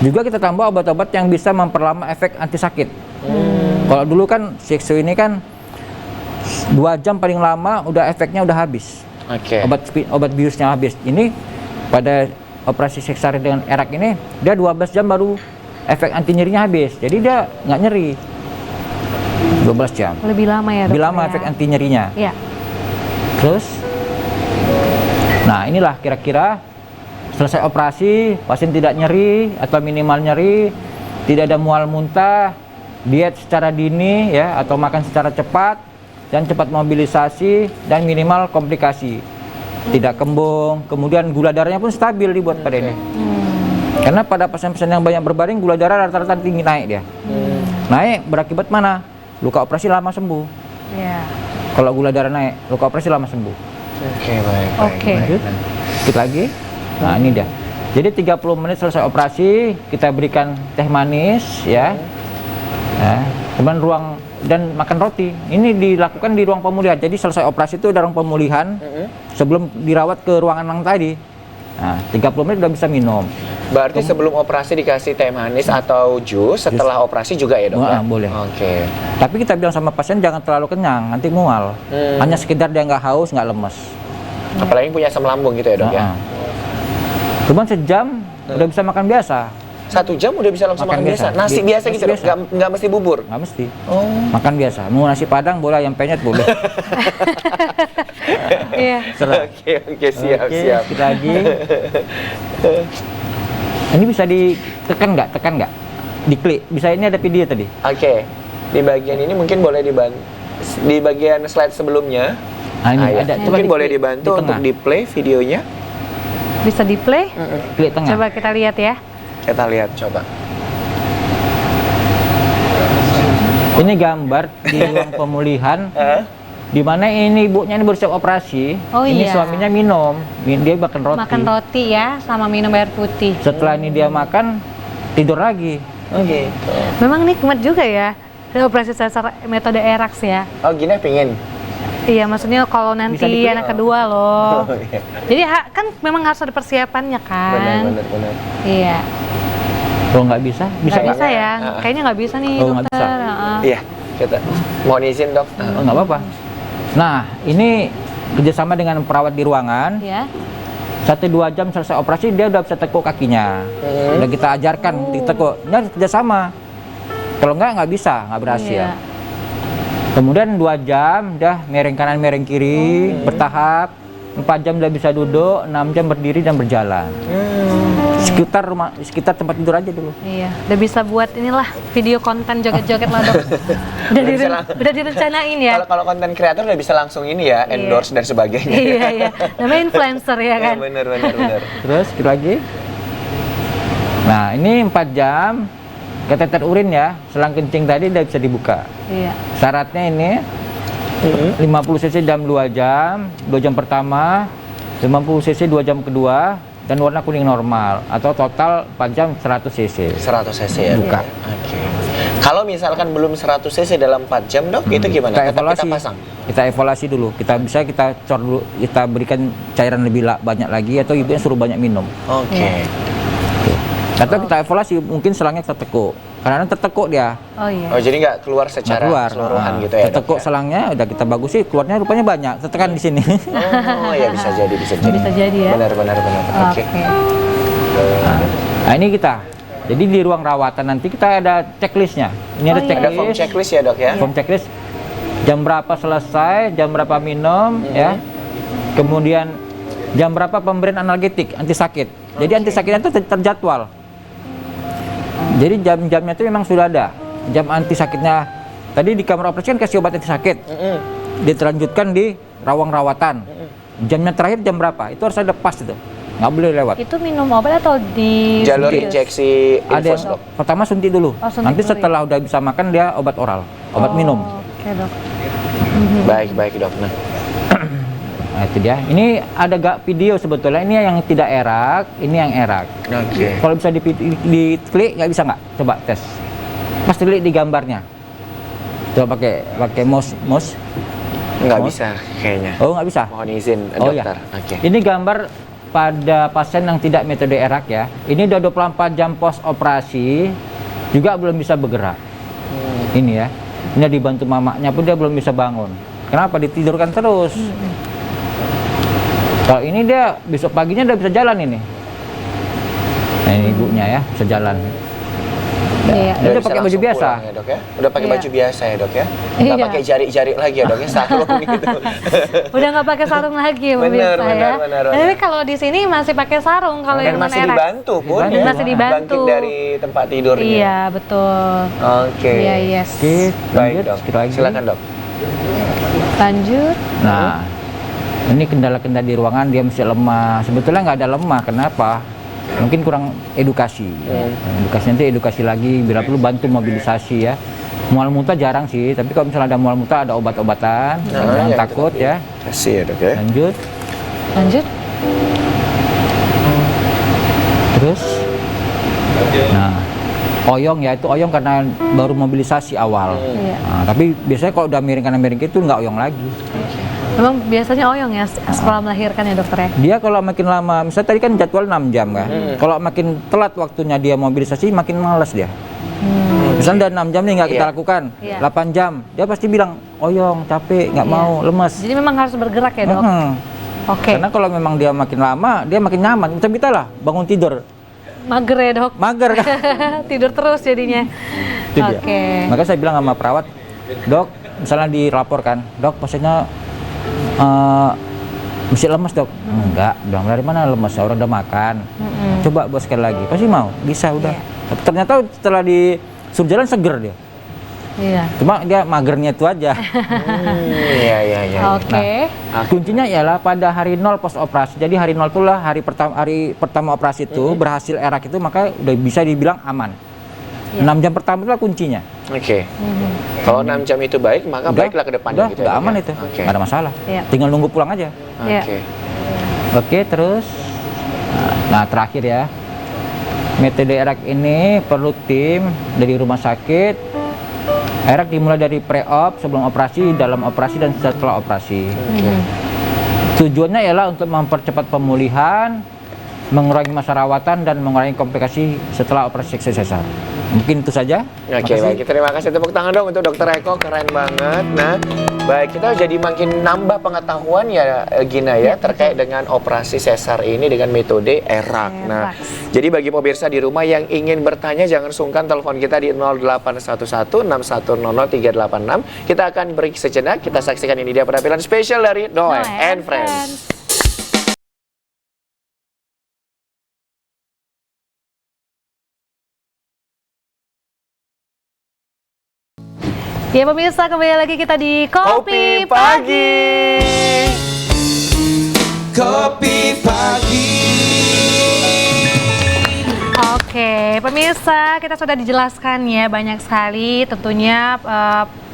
D: Juga kita tambah obat-obat yang bisa memperlama efek anti sakit. Kalau dulu kan seksu ini kan 2 jam paling lama udah efeknya udah habis.
A: Oke.
D: Obat biusnya habis. Ini pada operasi sesar dengan erak ini dia 12 jam baru efek anti nyerinya habis. Jadi dia nggak nyeri. 12 jam.
B: Lebih lama ya, Dok?
D: Lebih lama
B: ya?
D: efek anti nyerinya.
B: Ya.
D: Terus, nah inilah kira-kira selesai operasi, pasien tidak nyeri atau minimal nyeri, tidak ada mual muntah, diet secara dini ya atau makan secara cepat dan cepat mobilisasi dan minimal komplikasi. Tidak kembung, kemudian gula darahnya pun stabil dibuat pada ini. Karena pada pasien-pasien yang banyak berbaring gula darah rata-rata tinggi naik dia. Naik berakibat mana? Luka operasi lama sembuh.
B: Iya.
D: Kalau gula darah naik, luka operasi lama sembuh.
A: Oke, baik.
B: Oke.
D: Sedikit lagi. Nah, ini dia. Jadi 30 menit selesai operasi, kita berikan teh manis ya. Nah, kemudian ruang dan makan roti. Ini dilakukan di ruang pemulihan. Jadi selesai operasi itu ada ruang pemulihan sebelum dirawat ke ruangan yang tadi. Nah, 30 menit udah bisa minum.
A: Berarti sebelum operasi dikasih teh manis atau jus, setelah operasi juga ya dok? Ya?
D: Boleh.
A: Oke.
D: Tapi kita bilang sama pasien jangan terlalu kenyang, nanti mual. Hanya sekedar dia nggak haus, nggak lemes.
A: Apalagi punya asam lambung gitu ya dok ya?
D: Cuman sejam udah bisa makan biasa.
A: 1 jam udah bisa langsung makan
D: Makan
A: biasa?
D: biasa.
A: Nasi biasa
D: Nasi
A: gitu dok?
D: biasa.
A: Nggak mesti bubur?
D: Nggak mesti.
A: Oh.
D: Makan biasa. Mau nasi padang boleh, ayam penyet boleh.
B: Iya.
A: Oke, siap,
D: Oke,
A: siap.
D: sedikit lagi. Ini bisa ditekan nggak? Tekan nggak? Diklik. Bisa, ini ada video tadi.
A: Oke, di bagian ini mungkin boleh dibantu. Di bagian slide sebelumnya,
D: Nah, ini
A: ya.
D: ada. Coba
A: Mungkin boleh
D: diklik
A: dibantu
D: di tengah.
A: untuk di play videonya.
B: Bisa di play?
D: Klik tengah.
B: Coba kita lihat ya.
A: Kita lihat, coba.
D: Ini gambar di ruang pemulihan. Di mana ini ibunya ini baru siap operasi.
B: Oh,
D: ini
B: iya.
D: suaminya minum. Dia makan roti.
B: Makan roti ya, sama minum air putih.
D: Setelah ini dia makan, tidur lagi.
A: Oke.
B: Memang nikmat juga ya, operasi sesar metode ERAX ya.
A: Oh, gini pengen.
B: Iya, maksudnya kalau nanti
D: dipilih.
B: anak kedua loh.
A: Oh, iya.
B: Jadi kan memang harus ada persiapannya kan.
A: Benar.
B: Iya.
D: Kalau nggak bisa, bisa
B: Nggak bisa
D: nggak?
B: ya, kayaknya nggak bisa nih
D: Oh, nggak
B: dokter.
D: bisa.
B: Heeh.
A: Iya, kita mohon izin dok.
D: Oh, nggak apa-apa. Nah, ini kerjasama dengan perawat di ruangan.
B: Ya.
D: 1-2 jam selesai operasi dia udah bisa tekuk kakinya. Udah kita ajarkan ditekuk. Ini harus kerjasama. Kalau nggak bisa, nggak berhasil.
B: Iya.
D: Kemudian 2 jam udah mereng kanan mereng kiri bertahap. 4 jam udah bisa duduk, 6 jam berdiri dan berjalan. Sekitar tempat tidur aja dulu.
B: Iya, udah bisa buat inilah video konten joget-joget lah dok. Udah direncanain ya.
A: Kalau konten kreator udah bisa langsung ini ya, endorse dan sebagainya.
B: Iya, namanya influencer ya kan.
A: Bener.
D: Terus kita lagi. Nah, ini 4 jam. Kateter urin ya, selang kencing tadi udah bisa dibuka.
B: Iya.
D: Syaratnya ini 50 cc dalam 2 jam, 2 jam pertama, 50 cc 2 jam kedua, dan warna kuning normal, atau total 4 jam 100 cc.
A: 100 cc ya.
D: Buka.
A: Oke. Kalau misalkan belum 100 cc dalam 4 jam dok, itu gimana?
D: Kita
A: Tetap
D: evaluasi.
A: kita pasang.
D: Kita evaluasi dulu. Kita cor dulu, kita berikan cairan lebih banyak lagi, atau ibunya suruh banyak minum.
A: Oke.
D: Atau kita evaluasi, mungkin selangnya kita tekuk. Karena tertekuk dia.
B: Oh iya.
A: Oh, jadi nggak keluar
D: Nggak
A: secara
D: keluar.
A: keseluruhan
D: Nah,
A: gitu ya dok?
D: tertekuk
A: Ya?
D: selangnya udah kita bagusi, keluarnya rupanya banyak. Tekan di sini.
A: Oh ya bisa jadi.
B: Bisa jadi ya.
A: Benar. Oke.
D: Nah, ini kita. Jadi di ruang rawatan nanti kita ada checklistnya. Ini ada
B: Oh, iya.
A: Ada form checklist ya dok ya?
D: Form checklist. Jam berapa selesai, jam berapa minum, ya. Kemudian jam berapa pemberian analgetik, anti sakit. Jadi anti sakitnya itu terjadwal. Jadi jam-jamnya itu memang sudah ada. Jam anti sakitnya. Tadi di kamar operasi kan kasih obat anti sakit. Diterlanjutkan di ruang rawatan. Jamnya terakhir jam berapa? Itu harus ada pas itu. Nggak boleh lewat.
B: Itu minum obat atau di
A: Jalur
B: suntik?
A: injeksi
D: Ada
A: infus
D: yang
A: dok.
D: pertama suntik dulu.
B: Oh, suntik
D: Nanti
B: dulu ya?
D: setelah udah bisa makan dia obat oral, obat minum.
B: Oke dok.
A: Baik dok.
D: Nah, itu dia. Ini ada gak video sebetulnya. Ini yang tidak erak, ini yang erak.
A: Oke.
D: Kalau bisa diklik, nggak bisa nggak? Coba tes. Pasti lihat di gambarnya. Coba pakai mouse.
A: Nggak
D: Oh.
A: bisa kayaknya.
D: Oh, nggak bisa.
A: Mohon izin
D: Oh ya.
A: dokter. Oke.
D: Ini gambar pada pasien yang tidak metode erak ya. Ini udah 24 jam pos operasi, juga belum bisa bergerak. Ini ya. Ini dibantu mamanya pun dia belum bisa bangun. Kenapa? Ditidurkan terus. Kalau ini dia besok paginya udah bisa jalan ini. Nah, ini ibunya ya, bisa jalan.
B: Iya.
A: Udah
D: Dia
A: bisa
D: pakai baju
A: langsung
D: biasa.
A: pulang ya, Dok ya? Udah pakai
B: Iya.
A: baju biasa ya, Dok ya? Nggak
B: Iya.
A: pakai jari-jari lagi ya, Dok ya? Sarung gitu.
B: Udah nggak pakai sarung lagi ya
A: Bener,
B: pemirsa
A: bener,
B: ya.
A: bener,
B: Tapi
A: bener.
B: kalau di sini masih pakai sarung kalau
A: Dan
B: yang
A: masih
B: non-erak.
A: dibantu pun
D: Dibantu.
A: ya?
B: Masih dibantu.
A: Bangkit dari tempat tidurnya.
B: Iya, betul.
A: Oke.
B: Iya, yes.
D: Oke,
A: Baik,
D: lanjut
A: Dok.
D: sedikit lagi.
A: Silakan, Dok.
B: Lanjut.
D: Nah, ini kendala-kendala di ruangan dia masih lemah. Sebetulnya nggak ada lemah, kenapa? Mungkin kurang edukasi. Edukasi nanti edukasi lagi, bila perlu bantu mobilisasi ya. Mual muntah jarang sih, tapi kalau misalnya ada mual muntah ada obat-obatan, jangan
A: ya,
D: takut
A: itu.
D: ya.
A: Kasih ya, Dok ya.
D: Lanjut,
B: Lanjut.
D: terus. Nah, oyong ya, itu oyong karena baru mobilisasi awal.
B: Iya.
D: Nah, tapi biasanya kalau udah miring kanan miring itu nggak oyong lagi.
B: Memang biasanya oyong ya setelah melahirkan ya dokter ya?
D: Dia kalau makin lama, misalnya tadi kan jadwal 6 jam kan. Kalau makin telat waktunya dia mobilisasi, makin malas dia. Misalnya udah 6 jam nih nggak kita
A: Iya.
D: lakukan,
B: Iya.
D: 8 jam, dia pasti bilang oyong, capek, nggak
B: Iya.
D: mau, lemes.
B: Jadi memang harus bergerak ya dok?
D: Mm-mm.
B: Oke.
D: Karena kalau memang dia makin lama, dia makin nyaman. Macam kita lah, bangun tidur,
B: Mager ya dok?
D: mager kan.
B: Tidur terus jadinya.
D: Itu dia.
B: Oke.
D: Maka saya bilang sama perawat, dok, misalnya dilaporkan, dok pasiennya masih lemes dok. Enggak, bilang dari mana lemes? Orang udah makan. Coba buat sekali lagi, pasti mau, bisa udah. Tapi ternyata setelah disuruh jalan seger dia.
B: Iya.
D: Cuma dia magernya itu aja.
A: Iya, iya, iya.
B: Oke.
D: Kuncinya ialah pada hari 0 pos operasi. Jadi hari 0 itulah hari pertama operasi itu berhasil erak itu, maka udah bisa dibilang aman. 6 jam pertama itulah kuncinya.
A: Oke. Kalau 6 jam itu baik, maka baiklah ke depannya
D: Udah,
A: gitu
D: udah
A: ya, Dok
D: aman
A: ya?
D: itu.
A: Oke.
D: Nggak ada masalah.
B: Iya.
D: Tinggal nunggu pulang aja.
B: Iya.
A: Oke.
D: Oke, terus nah terakhir ya. Metode erak ini perlu tim dari rumah sakit. Erak dimulai dari pre-op, sebelum operasi, dalam operasi, dan setelah operasi. Tujuannya ialah untuk mempercepat pemulihan, mengurangi masa rawatan, dan mengurangi komplikasi setelah operasi seksi sesar. Mungkin itu saja.
A: Oke, baik. Terima kasih, tepuk tangan dong untuk Dokter Eko, keren banget. Nah, baik, kita jadi makin nambah pengetahuan ya, Gina ya, terkait dengan operasi sesar ini dengan metode erak. Nah, jadi bagi pemirsa di rumah yang ingin bertanya, jangan sungkan telepon kita di 0811 6100 386. Kita akan break sejenak, kita saksikan ini dia penampilan spesial dari Noe and Friends.
B: Ya pemirsa, kembali lagi kita di Kopi
A: Kopi Pagi.
C: Kopi pagi.
B: Oke, pemirsa, kita sudah dijelaskan ya banyak sekali tentunya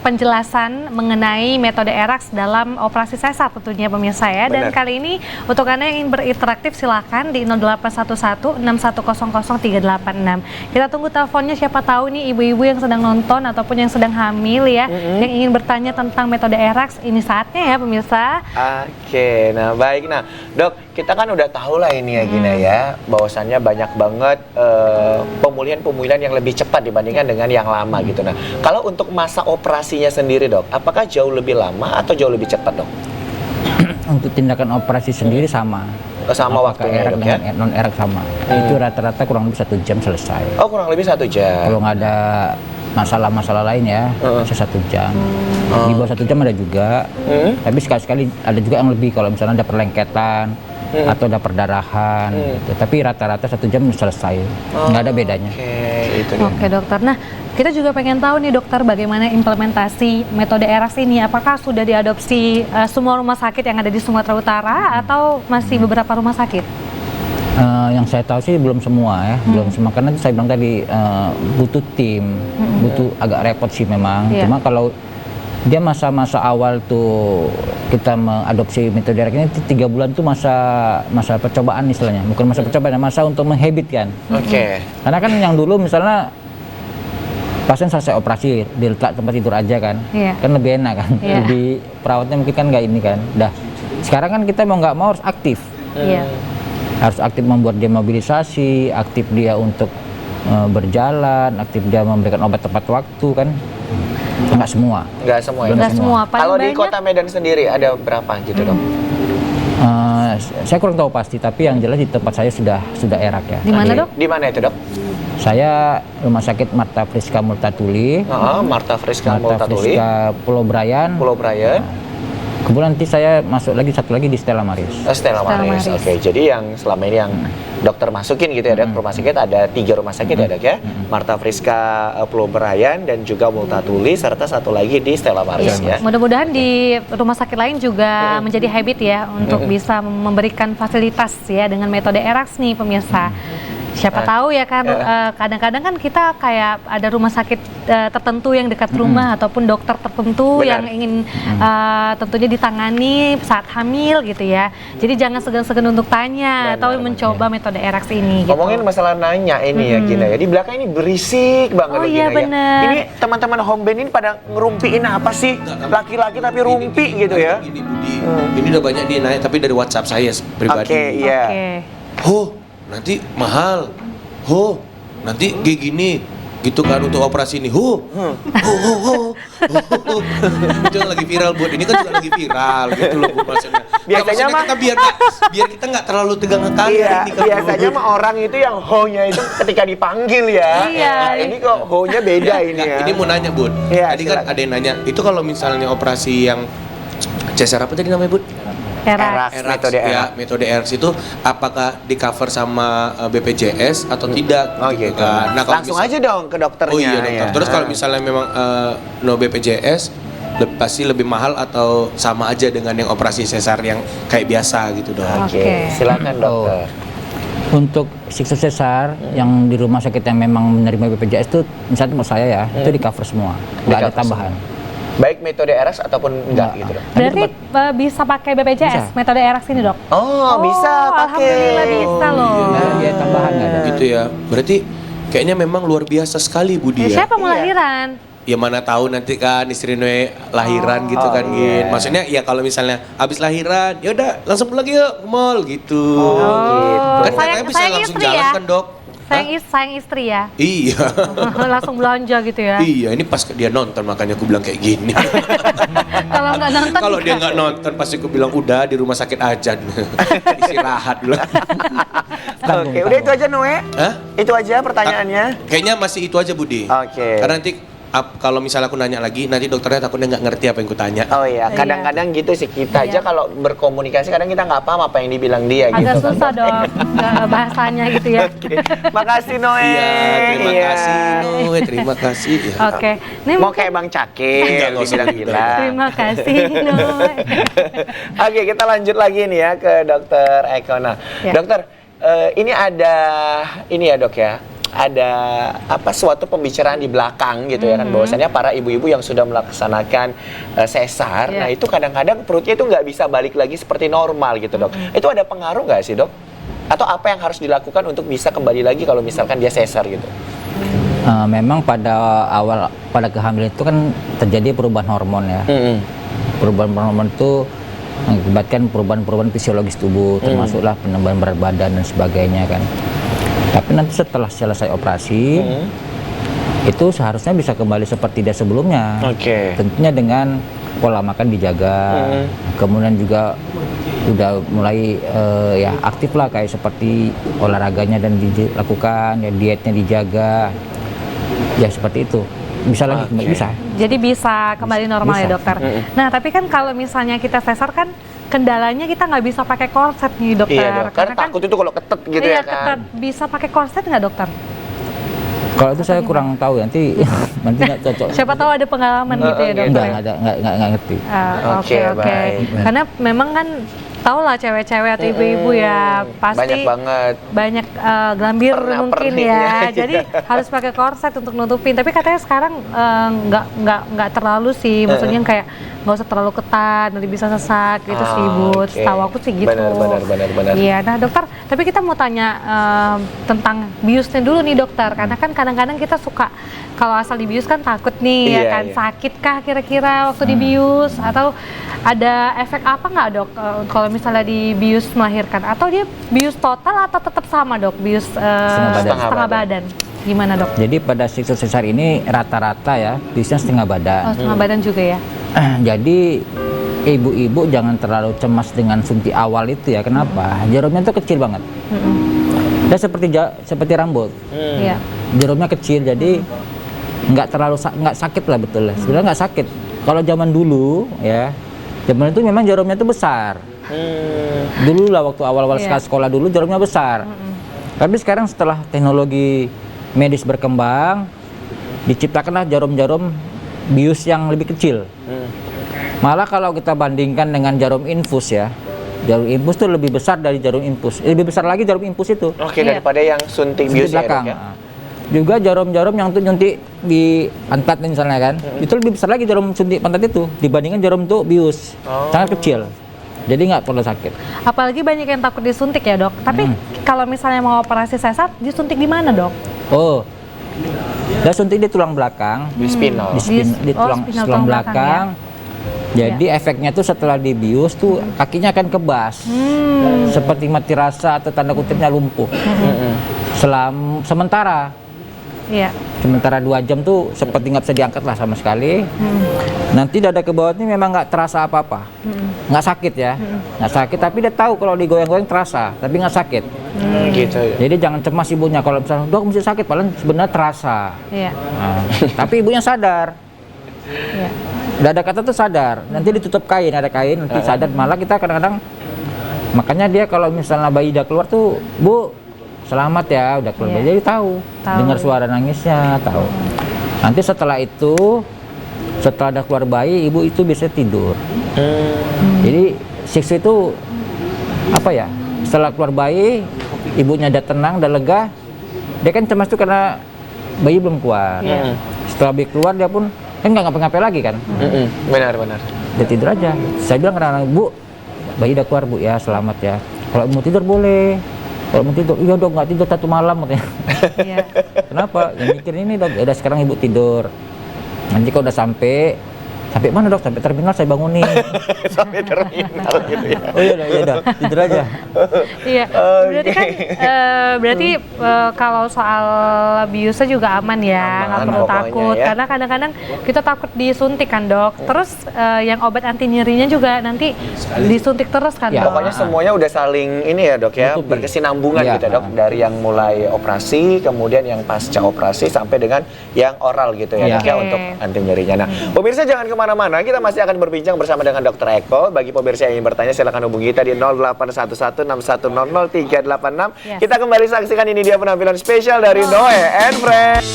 B: penjelasan mengenai metode ERAX dalam operasi sesar tentunya pemirsa ya. Dan
A: Benar.
B: kali ini untuk Anda yang ingin berinteraktif silakan di 0811 6100 386. Kita tunggu teleponnya, siapa tahu nih ibu-ibu yang sedang nonton ataupun yang sedang hamil ya, yang ingin bertanya tentang metode ERAX, ini saatnya ya pemirsa.
A: Oke, nah baik. Nah, Dok, kita kan udah tahu lah ini ya Gina ya, bahwasannya banyak banget pemulihan-pemulihan yang lebih cepat dibandingkan dengan yang lama gitu. Nah, kalau untuk masa operasinya sendiri, Dok, apakah jauh lebih lama atau jauh lebih cepat, Dok?
D: Untuk tindakan operasi sendiri sama.
A: Sama
D: Apakah
A: waktunya,
D: erak
A: Dok ya?
D: dengan non erak sama. Itu rata-rata kurang lebih 1 jam selesai.
A: Oh, kurang lebih 1 jam.
D: Kalau nggak ada masalah-masalah lain ya, bisa 1 jam. Di bawah 1 jam ada juga. Tapi sekali-sekali ada juga yang lebih kalau misalnya ada perlengketan atau ada perdarahan. Gitu. Tapi rata-rata 1 jam selesai. Nggak ada bedanya.
A: Oke, itu dia.
B: Oke dokter, nah kita juga pengen tahu nih dokter bagaimana implementasi metode ERAX ini. Apakah sudah diadopsi semua rumah sakit yang ada di Sumatera Utara atau masih beberapa rumah sakit?
D: Yang saya tahu sih belum semua ya, belum semua karena saya bilang tadi butuh tim, butuh agak repot sih memang.
B: Iya.
D: Cuma kalau dia masa-masa awal tuh kita mengadopsi metode ERAX ini 3 bulan tuh masa percobaan istilahnya, bukan masa percobaan, masa untuk menghabitkan.
A: Oke.
D: Karena kan yang dulu misalnya pasien selesai operasi diletak tempat tidur aja kan,
B: Iya.
D: kan lebih enak kan,
B: Iya.
D: lebih perawatnya mungkin kan nggak ini kan. Dah sekarang kan kita mau nggak mau harus aktif,
B: Iya.
D: harus aktif membuat dia mobilisasi, aktif dia untuk berjalan, aktif dia memberikan obat tepat waktu kan. Nggak semua.
A: Nggak semua ya,
D: Belum
A: Dok?
B: Nggak semua. Paling
A: Kalau di
B: banyak
A: Kota Medan sendiri ada berapa gitu, Dok?
D: Saya kurang tahu pasti, tapi yang jelas di tempat saya sudah erak ya.
B: Di mana, Dok?
A: Di mana itu, Dok?
D: Saya Rumah Sakit Marta Friska Multatuli,
A: Marta Friska
D: Marta
A: Multatuli,
D: Friska Pulau Brian.
A: Pulau Brian.
D: Kemudian nanti saya masuk lagi satu lagi di Stella Maris.
A: Stella Maris.
B: Maris.
A: Oke, jadi yang selama ini yang dokter masukin gitu ya, Dok, rumah sakit ada 3 rumah sakit ya, Dok ya. Marta Friska Pulau Brian dan juga Multatuli serta satu lagi di Stella Maris ya.
B: Mudah-mudahan di rumah sakit lain juga menjadi habit ya untuk bisa memberikan fasilitas ya dengan metode ERAX nih pemirsa. Siapa tahu ya kan kadang-kadang kan kita kayak ada rumah sakit tertentu yang dekat rumah ataupun dokter tertentu
A: Benar.
B: yang ingin tentunya ditangani saat hamil gitu ya. Jadi jangan segan-segan untuk tanya atau mencoba metode ERAX ini gitu.
A: Ngomongin masalah nanya ini ya Gina ya, di belakang ini berisik banget
B: Oh
A: loh,
B: iya,
A: Gina
B: bener.
A: ya. Ini teman-teman home band ini pada ngerumpiin apa sih? Laki-laki tapi rumpi gitu ya.
C: Ini Budi, ini udah banyak dia nanya tapi dari WhatsApp saya pribadi.
A: Oke, iya.
B: Oke.
C: Nanti mahal. Nanti kayak gini. Gitu kan untuk operasi ini. Itu yang lagi viral buat ini kan juga lagi viral gitu loh Bu maksudnya.
A: Biasanya mah
C: kita biar kita nggak terlalu tegang kali
A: Iya,
C: ini kan.
A: biasanya mah orang itu yang ho-nya itu ketika dipanggil ya.
B: Iya.
A: Nah, ini kok ho-nya beda ini
C: Nah,
A: ya.
C: ini mau nanya Bud.
A: Iya,
C: Tadi kan
A: silakan.
C: ada yang nanya, itu kalau misalnya operasi yang cesar apa tadi namanya Bud?
B: ERAX.
A: Metode
C: ya, metode ERAX itu apakah di cover sama BPJS atau tidak?
A: Oh gitu.
C: kan. Nah, kalau
A: Langsung
C: misal-
A: aja dong ke dokternya.
C: Oh iya dokter.
A: ya.
C: Terus kalau misalnya memang no BPJS pasti lebih mahal atau sama aja dengan yang operasi sesar yang kayak biasa gitu dok.
A: Oke,
B: Oke.
A: silakan dokter.
D: Untuk siksa sesar yang di rumah sakit yang memang menerima BPJS itu, misalnya menurut saya ya, itu di cover semua, nggak ada
A: Di-cover
D: tambahan.
A: Baik metode ERAX ataupun enggak gitu dok.
B: Berarti bisa pakai BPJS
D: Bisa.
B: metode ERAX ini, Dok?
A: Oh, bisa pakai.
B: Alhamdulillah bisa loh.
D: Nggak ada biaya tambahan, nggak ada.
C: Gitu ya. Berarti kayaknya memang luar biasa sekali Budi ya.
B: Siapa mau lahiran?
C: Ya mana tahu nanti kan istri Noe lahiran gitu kan
A: iya.
C: Gin. Maksudnya ya kalau misalnya habis lahiran, ya udah langsung pulang yuk ke mall gitu.
A: gitu.
C: Kan
B: Sayang-
C: katanya bisa
B: sayang
C: langsung
B: istri
C: jalan
B: ya?
C: kan dok?
B: Sayang istri ya?
C: Iya.
B: Langsung belanja gitu ya?
C: Iya, ini pas dia nonton makanya aku bilang kayak gini.
B: Kalau nggak nonton
C: Kalau dia nggak nonton pasti aku bilang udah di rumah sakit aja. Istirahat dulu.
A: Oke, udah itu aja Noe.
C: Hah?
A: Itu aja pertanyaannya.
C: Kayaknya masih itu aja Budi.
A: Oke.
C: Karena nanti kalau misalnya aku nanya lagi, nanti dokternya takutnya nggak ngerti apa yang ku tanya.
A: Oh iya, kadang-kadang gitu sih kita aja
B: Iya.
A: kalau berkomunikasi kadang kita nggak paham apa yang dibilang dia
B: agak
A: gitu.
B: susah dong bahasanya gitu ya.
A: Oke, makasih Noe.
C: Iya, terima
A: Iya.
C: kasih Noe, terima kasih. Ya.
B: Oke, ini
A: Mau kayak Bang Cakil,
C: Enggak, nggak usah
A: dibilang
C: gitu.
A: gila.
B: terima kasih Noe.
A: Oke, kita lanjut lagi nih ya ke Dokter Eko. Nah,
B: Ya.
A: Dokter, ini ada ini ya Dok ya. Ada apa suatu pembicaraan di belakang gitu ya kan bahwasannya para ibu-ibu yang sudah melaksanakan sesar,
B: Ya.
A: nah itu kadang-kadang perutnya itu nggak bisa balik lagi seperti normal gitu Dok. Itu ada pengaruh nggak sih Dok? Atau apa yang harus dilakukan untuk bisa kembali lagi kalau misalkan dia sesar gitu?
D: Memang pada kehamilan itu kan terjadi perubahan hormon ya. Perubahan hormon itu mengakibatkan perubahan fisiologis tubuh, termasuklah penambahan berat badan dan sebagainya kan. Tapi nanti setelah selesai operasi, itu seharusnya bisa kembali seperti dia sebelumnya.
A: Oke.
D: Tentunya dengan pola makan dijaga, kemudian juga udah mulai ya aktif lah kayak seperti olahraganya dan dilakukan, ya dietnya dijaga, ya seperti itu. Bisa lagi kembali, bisa.
B: Jadi bisa kembali normal ya
D: Bisa.
B: dokter. Nah tapi kan kalau misalnya kita sesar kan kendalanya kita nggak bisa pakai korset nih dokter.
A: Iya Dok, karena
B: kan
A: takut itu kalau ketet gitu
B: iya,
A: ya kan.
B: ketat. Bisa pakai korset nggak dokter?
D: Kalau itu saya kurang tahu, nanti nggak cocok.
B: Siapa tahu ada pengalaman gitu ya dokter.
D: Enggak ada, nggak ngerti.
A: Oke,
B: Oke.
A: baik.
B: Karena memang kan tau lah cewek-cewek atau ibu-ibu ya pasti
A: Banyak banget.
B: banyak gelambir mungkin
A: Pernik-perniknya,
B: ya.
A: iya.
B: Jadi harus pakai korset untuk nutupin. Tapi katanya sekarang nggak terlalu sih. Maksudnya kayak nggak usah terlalu ketat, nanti bisa sesak gitu sih Bu.
A: oke.
B: Setahu aku sih gitu.
A: Benar.
B: Iya. Nah dokter, tapi kita mau tanya tentang biusnya dulu nih dokter. Karena kan kadang-kadang kita suka kalau asal dibius kan takut nih
A: Iya,
B: ya kan.
A: iya.
B: Sakit kah kira-kira waktu dibius atau ada efek apa nggak dok kalau misalnya dibius melahirkan, atau dia bius total atau tetap sama dok bius setengah badan? Gimana dok?
D: Jadi pada siksa sesar ini rata-rata ya biasanya setengah badan.
B: Oh, setengah badan juga ya?
D: Jadi ibu-ibu jangan terlalu cemas dengan suntik awal itu ya. Kenapa? Jarumnya itu kecil banget. Dan seperti rambut.
B: Iya.
D: Jarumnya kecil, jadi nggak terlalu nggak sakit lah betul lah. Sebenarnya nggak sakit. Kalau zaman dulu ya, zaman itu memang jarumnya itu besar. Dulu lah waktu awal-awal sekolah dulu jarumnya besar. Tapi sekarang setelah teknologi medis berkembang, diciptakanlah jarum-jarum bius yang lebih kecil. Malah kalau kita bandingkan dengan jarum infus ya, jarum infus itu lebih besar dari jarum infus. Lebih besar lagi jarum infus itu.
A: Oke, daripada yang suntik
D: Di
A: bius ya, Dok,
D: belakang.
A: ya?
D: Juga jarum-jarum yang untuk nyuntik di pantat misalnya kan, itu lebih besar lagi jarum suntik pantat itu dibandingkan jarum untuk bius. Sangat kecil. Jadi nggak perlu sakit.
B: Apalagi banyak yang takut disuntik ya, Dok. Tapi kalau misalnya mau operasi sesar, disuntik di mana, Dok?
D: Oh, dia suntik di tulang belakang,
A: Di spinal.
D: di tulang
B: spinal
D: tulang
B: tulang
D: belakang. Jadi efeknya tuh setelah dibius tuh kakinya akan kebas, seperti mati rasa atau tanda kutipnya lumpuh. Sementara
B: Iya.
D: 2 jam tuh seperti nggak bisa diangkat lah sama sekali. Nanti dada ke bawah ini memang nggak terasa apa-apa, nggak sakit ya, nggak sakit. Tapi dia tahu kalau digoyang-goyang terasa, tapi nggak sakit.
A: Gitu ya.
D: Jadi jangan cemas ibunya kalau misalnya dok mesti sakit, padahal sebenarnya terasa.
B: Iya.
D: Nah, tapi ibunya sadar.
B: Iya.
D: Dada kata tuh sadar. Nanti ditutup kain, ada kain nanti sadar. Malah kita kadang-kadang, makanya dia kalau misalnya bayi udah keluar tuh, Bu, selamat ya udah keluar.
B: Iya.
D: Jadi tahu, dengar suara nangisnya, tahu. Nanti setelah itu, setelah ada keluar bayi, ibu itu bisa tidur. Jadi seksi itu apa ya? Setelah keluar bayi, ibunya udah tenang, udah lega. Dia kan cemas tuh karena bayi belum keluar. Setelah bayi keluar dia pun kan nggak ngapa-ngapain lagi kan.
A: Benar.
D: Dia tidur aja. Saya bilang kadang-kadang, Bu, bayi udah keluar Bu ya, selamat ya. Kalau mau tidur boleh. Kalau mau tidur, iya dok nggak tidur 1 malam katanya.
B: Iya.
D: Kenapa? Ya mikir ini dok, ya udah sekarang ibu tidur. Nanti kalau udah sampai mana dok? Sampai terminal saya bangunin.
A: Sampai terminal gitu ya.
D: Oh iya udah, tidur aja.
B: Iya. Berarti kan kalau soal biusnya juga aman ya, nggak
A: Aman
B: perlu
A: pokoknya
B: takut.
A: ya.
B: Karena kadang-kadang kita takut disuntik kan, Dok. Terus yang obat anti nyerinya juga nanti disuntik terus kan,
D: Ya,
B: Dok.
A: Pokoknya semuanya udah saling ini ya, Dok ya,
D: Tutupi.
A: berkesinambungan
D: Iya.
A: gitu ya, Dok. Dari yang mulai operasi, kemudian yang pasca operasi sampai dengan yang oral gitu ya,
D: Iya.
A: Dok ya,
B: Oke.
A: untuk anti nyerinya. Nah, pemirsa jangan kemana-mana, kita masih akan berbincang bersama dengan Dr. Eko. Bagi pemirsa yang ingin bertanya silakan hubungi kita di 081161000386.
B: Yes.
A: Kita kembali saksikan, ini dia penampilan spesial dari Noe and Friends.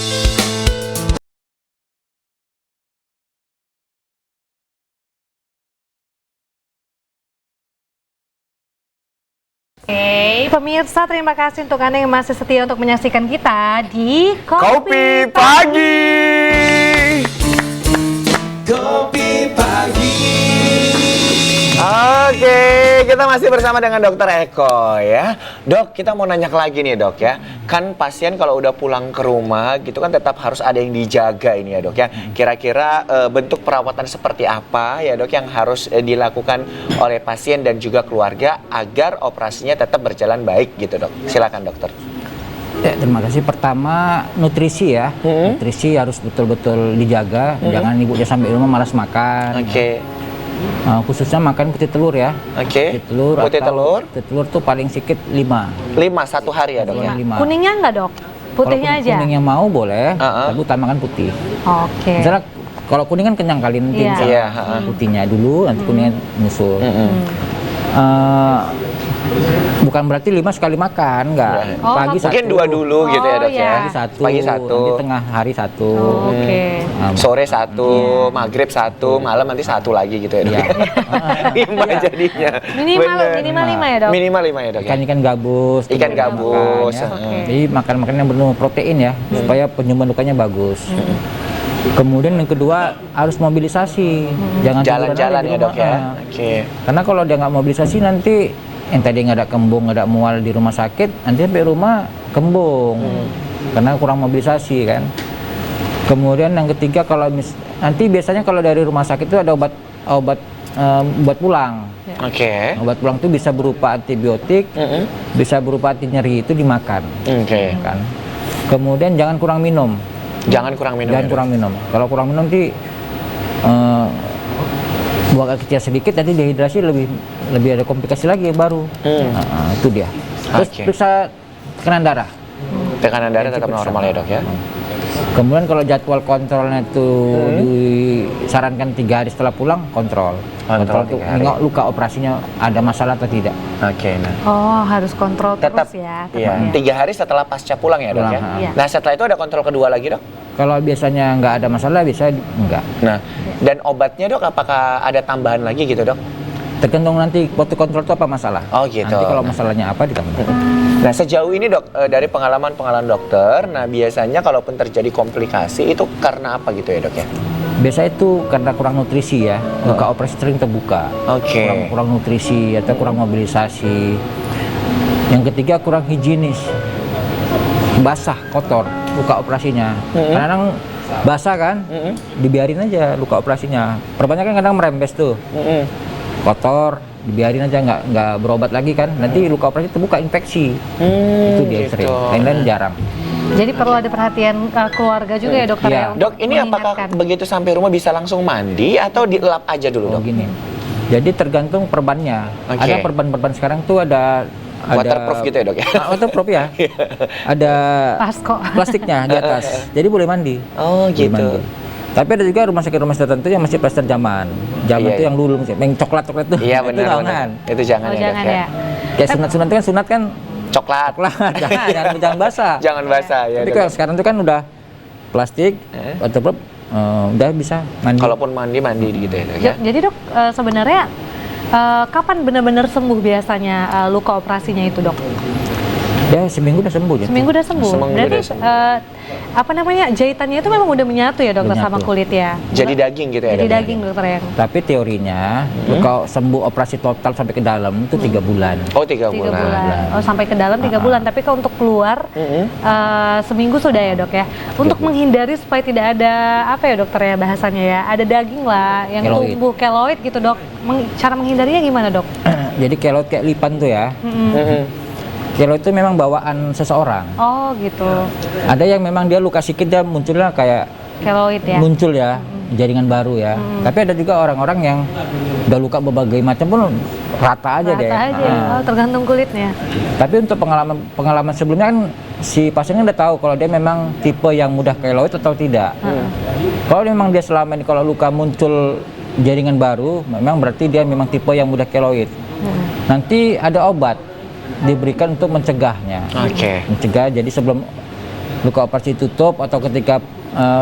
B: Oke, pemirsa terima kasih untuk Anda yang masih setia untuk menyaksikan kita di
A: Kopi Pagi.
C: Kopi pagi.
A: Oke, kita masih bersama dengan Dokter Eko ya. Dok, kita mau nanya lagi nih Dok ya. Kan pasien kalau udah pulang ke rumah gitu kan tetap harus ada yang dijaga ini ya Dok ya. Kira-kira bentuk perawatan seperti apa ya Dok yang harus dilakukan oleh pasien dan juga keluarga agar operasinya tetap berjalan baik gitu Dok. Silakan Dokter.
D: Ya, terima kasih. Pertama nutrisi ya, nutrisi harus betul-betul dijaga. Jangan ibunya sampai rumah malas makan.
A: Oke.
D: Khususnya makan putih telur ya.
A: Oke.
D: Putih telur.
A: Putih
D: atau
A: telur?
D: Putih telur tuh paling sedikit 5.
A: 5 satu hari ya Dok ya.
D: 5.
B: Kuningnya enggak, Dok? Putihnya
D: Kalau
B: aja?
D: kuningnya mau boleh,
A: Uh-uh.
D: tapi utamakan putih.
B: Oke.
D: Misalnya kalau kuning kan kenyang kali nanti
B: Iya.
D: misalnya
A: Iya, uh-uh.
D: putihnya dulu, nanti kuningnya nyusul. Bukan berarti 5 sekali makan, enggak.
B: Oh,
D: Pagi
B: nggak-
A: Mungkin 2 dulu gitu ya
B: Oh,
A: Dok
B: iya.
A: ya.
D: Pagi 1,
A: Pagi 1.
D: nanti tengah hari 1.
B: Oh, oke.
A: Sore 1, maghrib 1, malam nanti 1 lagi gitu ya Dok.
D: Iya.
A: 5 jadinya.
B: Minimal
A: Bener.
B: 5 ya, Dok?
A: Minimal 5 ya Dok ya?
D: Ikan gabus. tuh
A: Ikan
D: boleh
A: gabus,
D: makan, ya.
B: Oke.
D: Jadi makan yang penuh protein ya, supaya penyumbuhan lukanya bagus. Kemudian yang kedua harus mobilisasi, jangan tiduran
A: Jalan-jalan
D: aja di
A: ya Dok
D: rumah.
A: ya? Oke.
D: Karena kalau dia nggak mobilisasi nanti yang tadi nggak ada kembung, nggak ada mual di rumah sakit, nanti sampai rumah kembung, karena kurang mobilisasi kan. Kemudian yang ketiga kalau nanti biasanya kalau dari rumah sakit itu ada obat buat pulang.
A: Oke.
D: Obat pulang itu bisa berupa antibiotik, bisa berupa anti nyeri, itu dimakan.
A: Oke.
D: Kan. Kemudian jangan kurang minum.
A: Jangan kurang minum.
D: Jangan
A: ya, Dok?
D: kurang minum. Kalau kurang minum nanti buang air kecil sedikit, nanti dehidrasi lebih ada komplikasi lagi yang baru. Nah, itu dia. Terus
A: Oke.
D: periksa tekanan darah.
A: Tekanan darah tetap
D: Periksa.
A: normal ya dok ya?
D: Kemudian kalau jadwal kontrolnya itu disarankan 3 hari setelah pulang, kontrol
A: Kontrol
D: untuk
A: 3 hari.
D: nengok luka operasinya ada masalah atau tidak.
A: Oke, nah.
B: Oh, harus kontrol
A: Tetap,
B: terus ya.
A: iya. 3 hari setelah pasca pulang ya dok
D: Pulang,
A: ya?
B: Iya.
A: Nah setelah itu ada kontrol kedua lagi dok?
D: Kalau biasanya nggak ada masalah, biasanya enggak.
A: Nah, dan obatnya dok apakah ada tambahan lagi gitu dok?
D: Tergantung nanti waktu kontrol itu apa masalah.
A: Oh, gitu.
D: Nanti kalau masalahnya apa ditambah.
A: Nah sejauh ini dok, dari pengalaman dokter, nah biasanya kalaupun terjadi komplikasi itu karena apa gitu ya dok ya?
D: Biasa itu karena kurang nutrisi ya, luka operasi sering terbuka.
A: Oke.
D: Kurang nutrisi atau kurang mobilisasi. Yang ketiga kurang higienis, basah, kotor luka operasinya. Kadang basah kan, dibiarin aja luka operasinya. Perbanyak kan kadang merembes tuh, kotor, dibiarin aja nggak berobat lagi kan. Nanti luka operasi terbuka infeksi. Itu dia
A: gitu.
D: sering. Lain-lain jarang.
B: Jadi perlu ada perhatian keluarga juga ya dokter
D: Iya.
B: ya. untuk
A: Dok, ini apakah
B: mengingatkan.
A: begitu sampai rumah bisa langsung mandi atau dilap aja dulu
D: Oh
A: dok?
D: gini. Jadi tergantung perbannya.
A: Oke.
D: Ada perban-perban sekarang tuh ada
A: Waterproof gitu ya dok ya?
D: Waterproof ya. Ada
B: Pas kok.
D: plastiknya di atas. Jadi boleh mandi.
A: Oh
D: Boleh
A: gitu.
D: mandi. Tapi ada juga rumah sakit tertentu yang masih plaster zaman. Zaman
A: Iya,
D: itu
A: iya.
D: yang dulu yang coklat-coklat tuh.
A: Iya
D: Itu
A: benar
D: jangan.
A: benar. Itu jangan
B: Oh,
A: ya
B: jangan
A: dok
B: ya.
D: Kayak sunat kan
A: Coklat.
D: coklat. jangan basah.
A: Jangan basah ya
D: Tapi
A: dok.
D: kalau sekarang itu kan udah plastik, waterproof, udah bisa mandi.
A: Kalaupun mandi gitu ya dok ya?
B: Jadi dok, sebenarnya kapan benar-benar sembuh biasanya luka operasinya itu dok?
D: Ya seminggu udah sembuh ya.
B: Seminggu udah sembuh.
A: Seminggu
B: Berarti
A: udah sembuh.
B: apa namanya jahitannya itu memang udah menyatu ya dokter
D: Udah
B: sama
D: nyatu.
B: kulit ya.
A: Jadi daging gitu ya
B: Jadi
A: dok?
B: daging dokter ya.
D: Tapi teorinya kalau sembuh operasi total sampai ke dalam itu 3 bulan.
A: Oh 3
B: 3
A: bulan.
B: bulan. Oh sampai ke dalam 3 bulan. Tapi kalau untuk keluar seminggu sudah ya dok ya. Untuk menghindari supaya tidak ada apa ya dokter ya bahasanya ya. Ada daging lah yang
D: Keloid.
B: tumbuh keloid gitu dok. Cara menghindarinya gimana dok?
D: Jadi keloid kayak lipan tuh ya.
A: Mhm.
D: Keloid itu memang bawaan seseorang.
B: Oh gitu.
D: Ada yang memang dia luka sedikit dia munculnya kayak
B: Keloid ya.
D: muncul ya jaringan baru ya. Tapi ada juga orang-orang yang udah luka berbagai macam pun rata aja deh.
B: Rata aja.
D: Nah,
B: Oh, tergantung kulitnya.
D: Tapi untuk pengalaman sebelumnya kan si pasiennya udah tahu kalau dia memang tipe yang mudah keloid atau tidak. Kalau memang dia selama ini kalau luka muncul jaringan baru, memang berarti dia memang tipe yang mudah keloid. Nanti ada obat diberikan untuk mencegahnya.
A: Oke.
D: Mencegah jadi sebelum luka operasi tutup atau ketika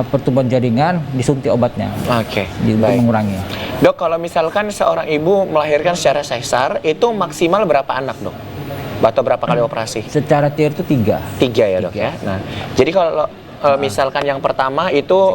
D: pertumbuhan jaringan disuntik obatnya
A: Oke.
D: untuk
A: Baik.
D: mengurangi.
A: Dok, kalau misalkan seorang ibu melahirkan secara sesar, itu maksimal berapa anak dok? Atau berapa kali operasi?
D: Secara teori itu 3.
A: 3 ya dok ya. Nah, jadi kalau misalkan yang pertama itu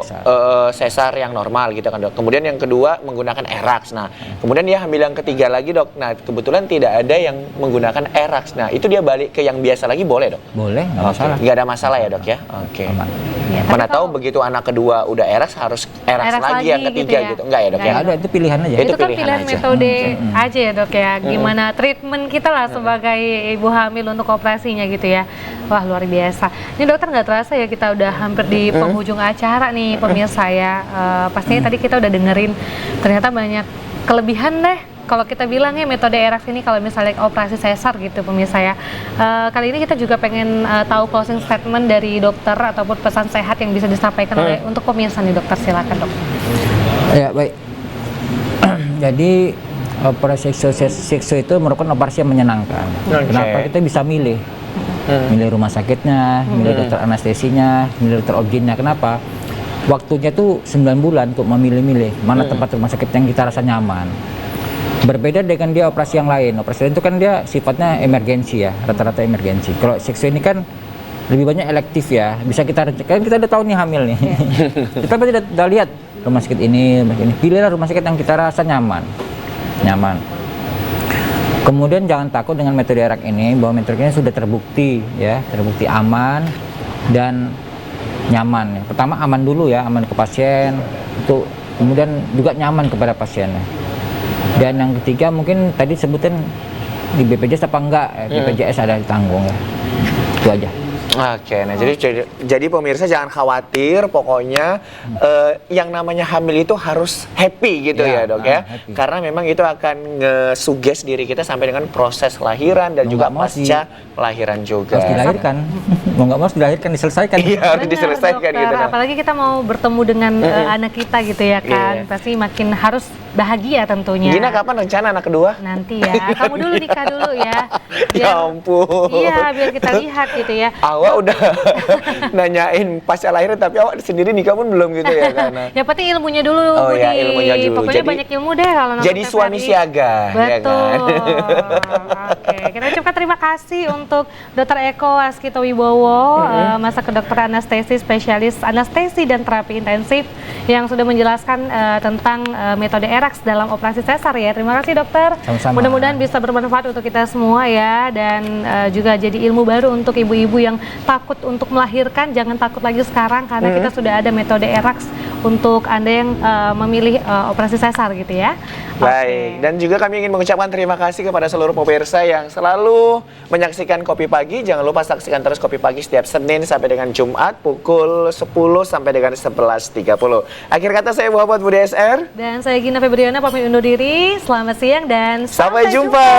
A: sesar yang normal gitu kan dok. Kemudian yang kedua menggunakan ERAX. Nah, kemudian dia hamil yang ketiga lagi dok. Nah, kebetulan tidak ada yang menggunakan ERAX. Nah, itu dia balik ke yang biasa lagi boleh dok?
D: Boleh, nggak
A: Oke,
D: masalah.
A: nggak ada masalah ya dok ya? Oke.
D: Aman.
B: Ya, tapi
A: Mana tahu
B: kalau-
A: begitu anak kedua udah ERAX harus ERAX
B: ERAX
A: lagi yang
B: lagi
A: ketiga
B: gitu ya?
A: gitu. Enggak ya dok
B: Nggak
A: ya?
D: Ada itu pilihan aja.
A: Itu
B: Itu kan
A: pilihan
B: pilihan
A: aja.
B: metode aja ya dok ya. Gimana treatment kita lah sebagai ibu hamil untuk operasinya gitu ya. Wah luar biasa. Ini dokter nggak terasa ya kita udah hampir di penghujung acara nih pemirsa ya. Pastinya tadi kita udah dengerin ternyata banyak kelebihan deh. Kalau kita bilang ya metode ERAX ini kalau misalnya operasi sesar gitu pemirsa ya. Kali ini kita juga pengen tahu closing statement dari dokter ataupun pesan sehat yang bisa disampaikan oleh untuk pemirsa nih dokter, silakan dok.
D: Ya baik. Jadi operasi seksual itu merupakan operasi yang menyenangkan.
A: Oke.
D: Kenapa kita bisa milih? Milih rumah sakitnya, milih dokter anestesinya, milih dokter objinnya. Kenapa? Waktunya tuh 9 bulan untuk memilih-milih mana tempat rumah sakit yang kita rasa nyaman. Berbeda dengan dia operasi yang lain. Operasi lain itu kan dia sifatnya emergensi ya, rata-rata emergensi. Kalau seksual ini kan lebih banyak elektif ya. Bisa kita kan kita udah tahu nih hamil nih. Kita pasti udah lihat rumah sakit ini, rumah sakit ini. Pilihlah rumah sakit yang kita rasa nyaman. Nyaman. Kemudian jangan takut dengan metode ERAX ini, bahwa metode ini sudah terbukti ya, terbukti aman dan nyaman. Pertama aman dulu ya, aman ke pasien, itu kemudian juga nyaman kepada pasiennya. Dan yang ketiga mungkin tadi sebutin di BPJS apa enggak, BPJS ada ditanggung ya. Itu aja.
A: Oke, nah jadi pemirsa jangan khawatir, pokoknya yang namanya hamil itu harus happy gitu ya, Dok ya.
D: happy.
A: Karena memang itu akan nge-suggest diri kita sampai dengan proses lahiran dan
D: Mau
A: juga
D: nggak mau
A: pasca lahiran juga.
D: Harus dilahirkan. Mau nggak mau harus dilahirkan, diselesaikan.
A: Iya, harus
B: Benar,
A: diselesaikan
B: dokter.
A: gitu. Nah.
B: Apalagi kita mau bertemu dengan anak kita gitu ya kan.
A: Iya.
B: Pasti makin harus bahagia tentunya.
A: Gina kapan rencana anak kedua?
B: Nanti ya. Kamu dulu nikah dulu ya.
A: Ya ampun.
B: Iya, biar kita lihat gitu ya.
A: Awak udah nanyain pasca lahiran tapi awak sendiri nikah pun belum gitu ya karena.
B: Yang penting ilmunya dulu,
A: Oh
B: Budi.
A: ya, ilmunya dulu.
B: Pokoknya
A: Jadi-
B: banyak ilmu deh kalau nonton
A: jadi suami
B: TVRI.
A: siaga, ya
B: Betul.
A: kan?
B: Oke, kita ucapkan terima kasih untuk Dr. Eko Waskito Wibowo, masa kedokteran anestesi, spesialis anestesi dan terapi intensif yang sudah menjelaskan tentang metode ERAX dalam operasi sesar ya. Terima kasih dokter.
D: Sama-sama.
B: Mudah-mudahan bisa bermanfaat untuk kita semua ya, dan juga jadi ilmu baru untuk ibu-ibu yang takut untuk melahirkan. Jangan takut lagi sekarang karena kita sudah ada metode ERAX untuk Anda yang memilih operasi sesar gitu ya.
A: Baik, dan juga kami ingin mengucapkan terima kasih kepada seluruh pemirsa yang selalu menyaksikan Kopi Pagi. Jangan lupa saksikan terus Kopi Pagi setiap Senin sampai dengan Jumat pukul 10 sampai dengan 11.30. Akhir kata saya Muhammad Budi SR.
B: Dan saya Gina Febriana pamit undur diri. Selamat siang dan
A: Sampai jumpa.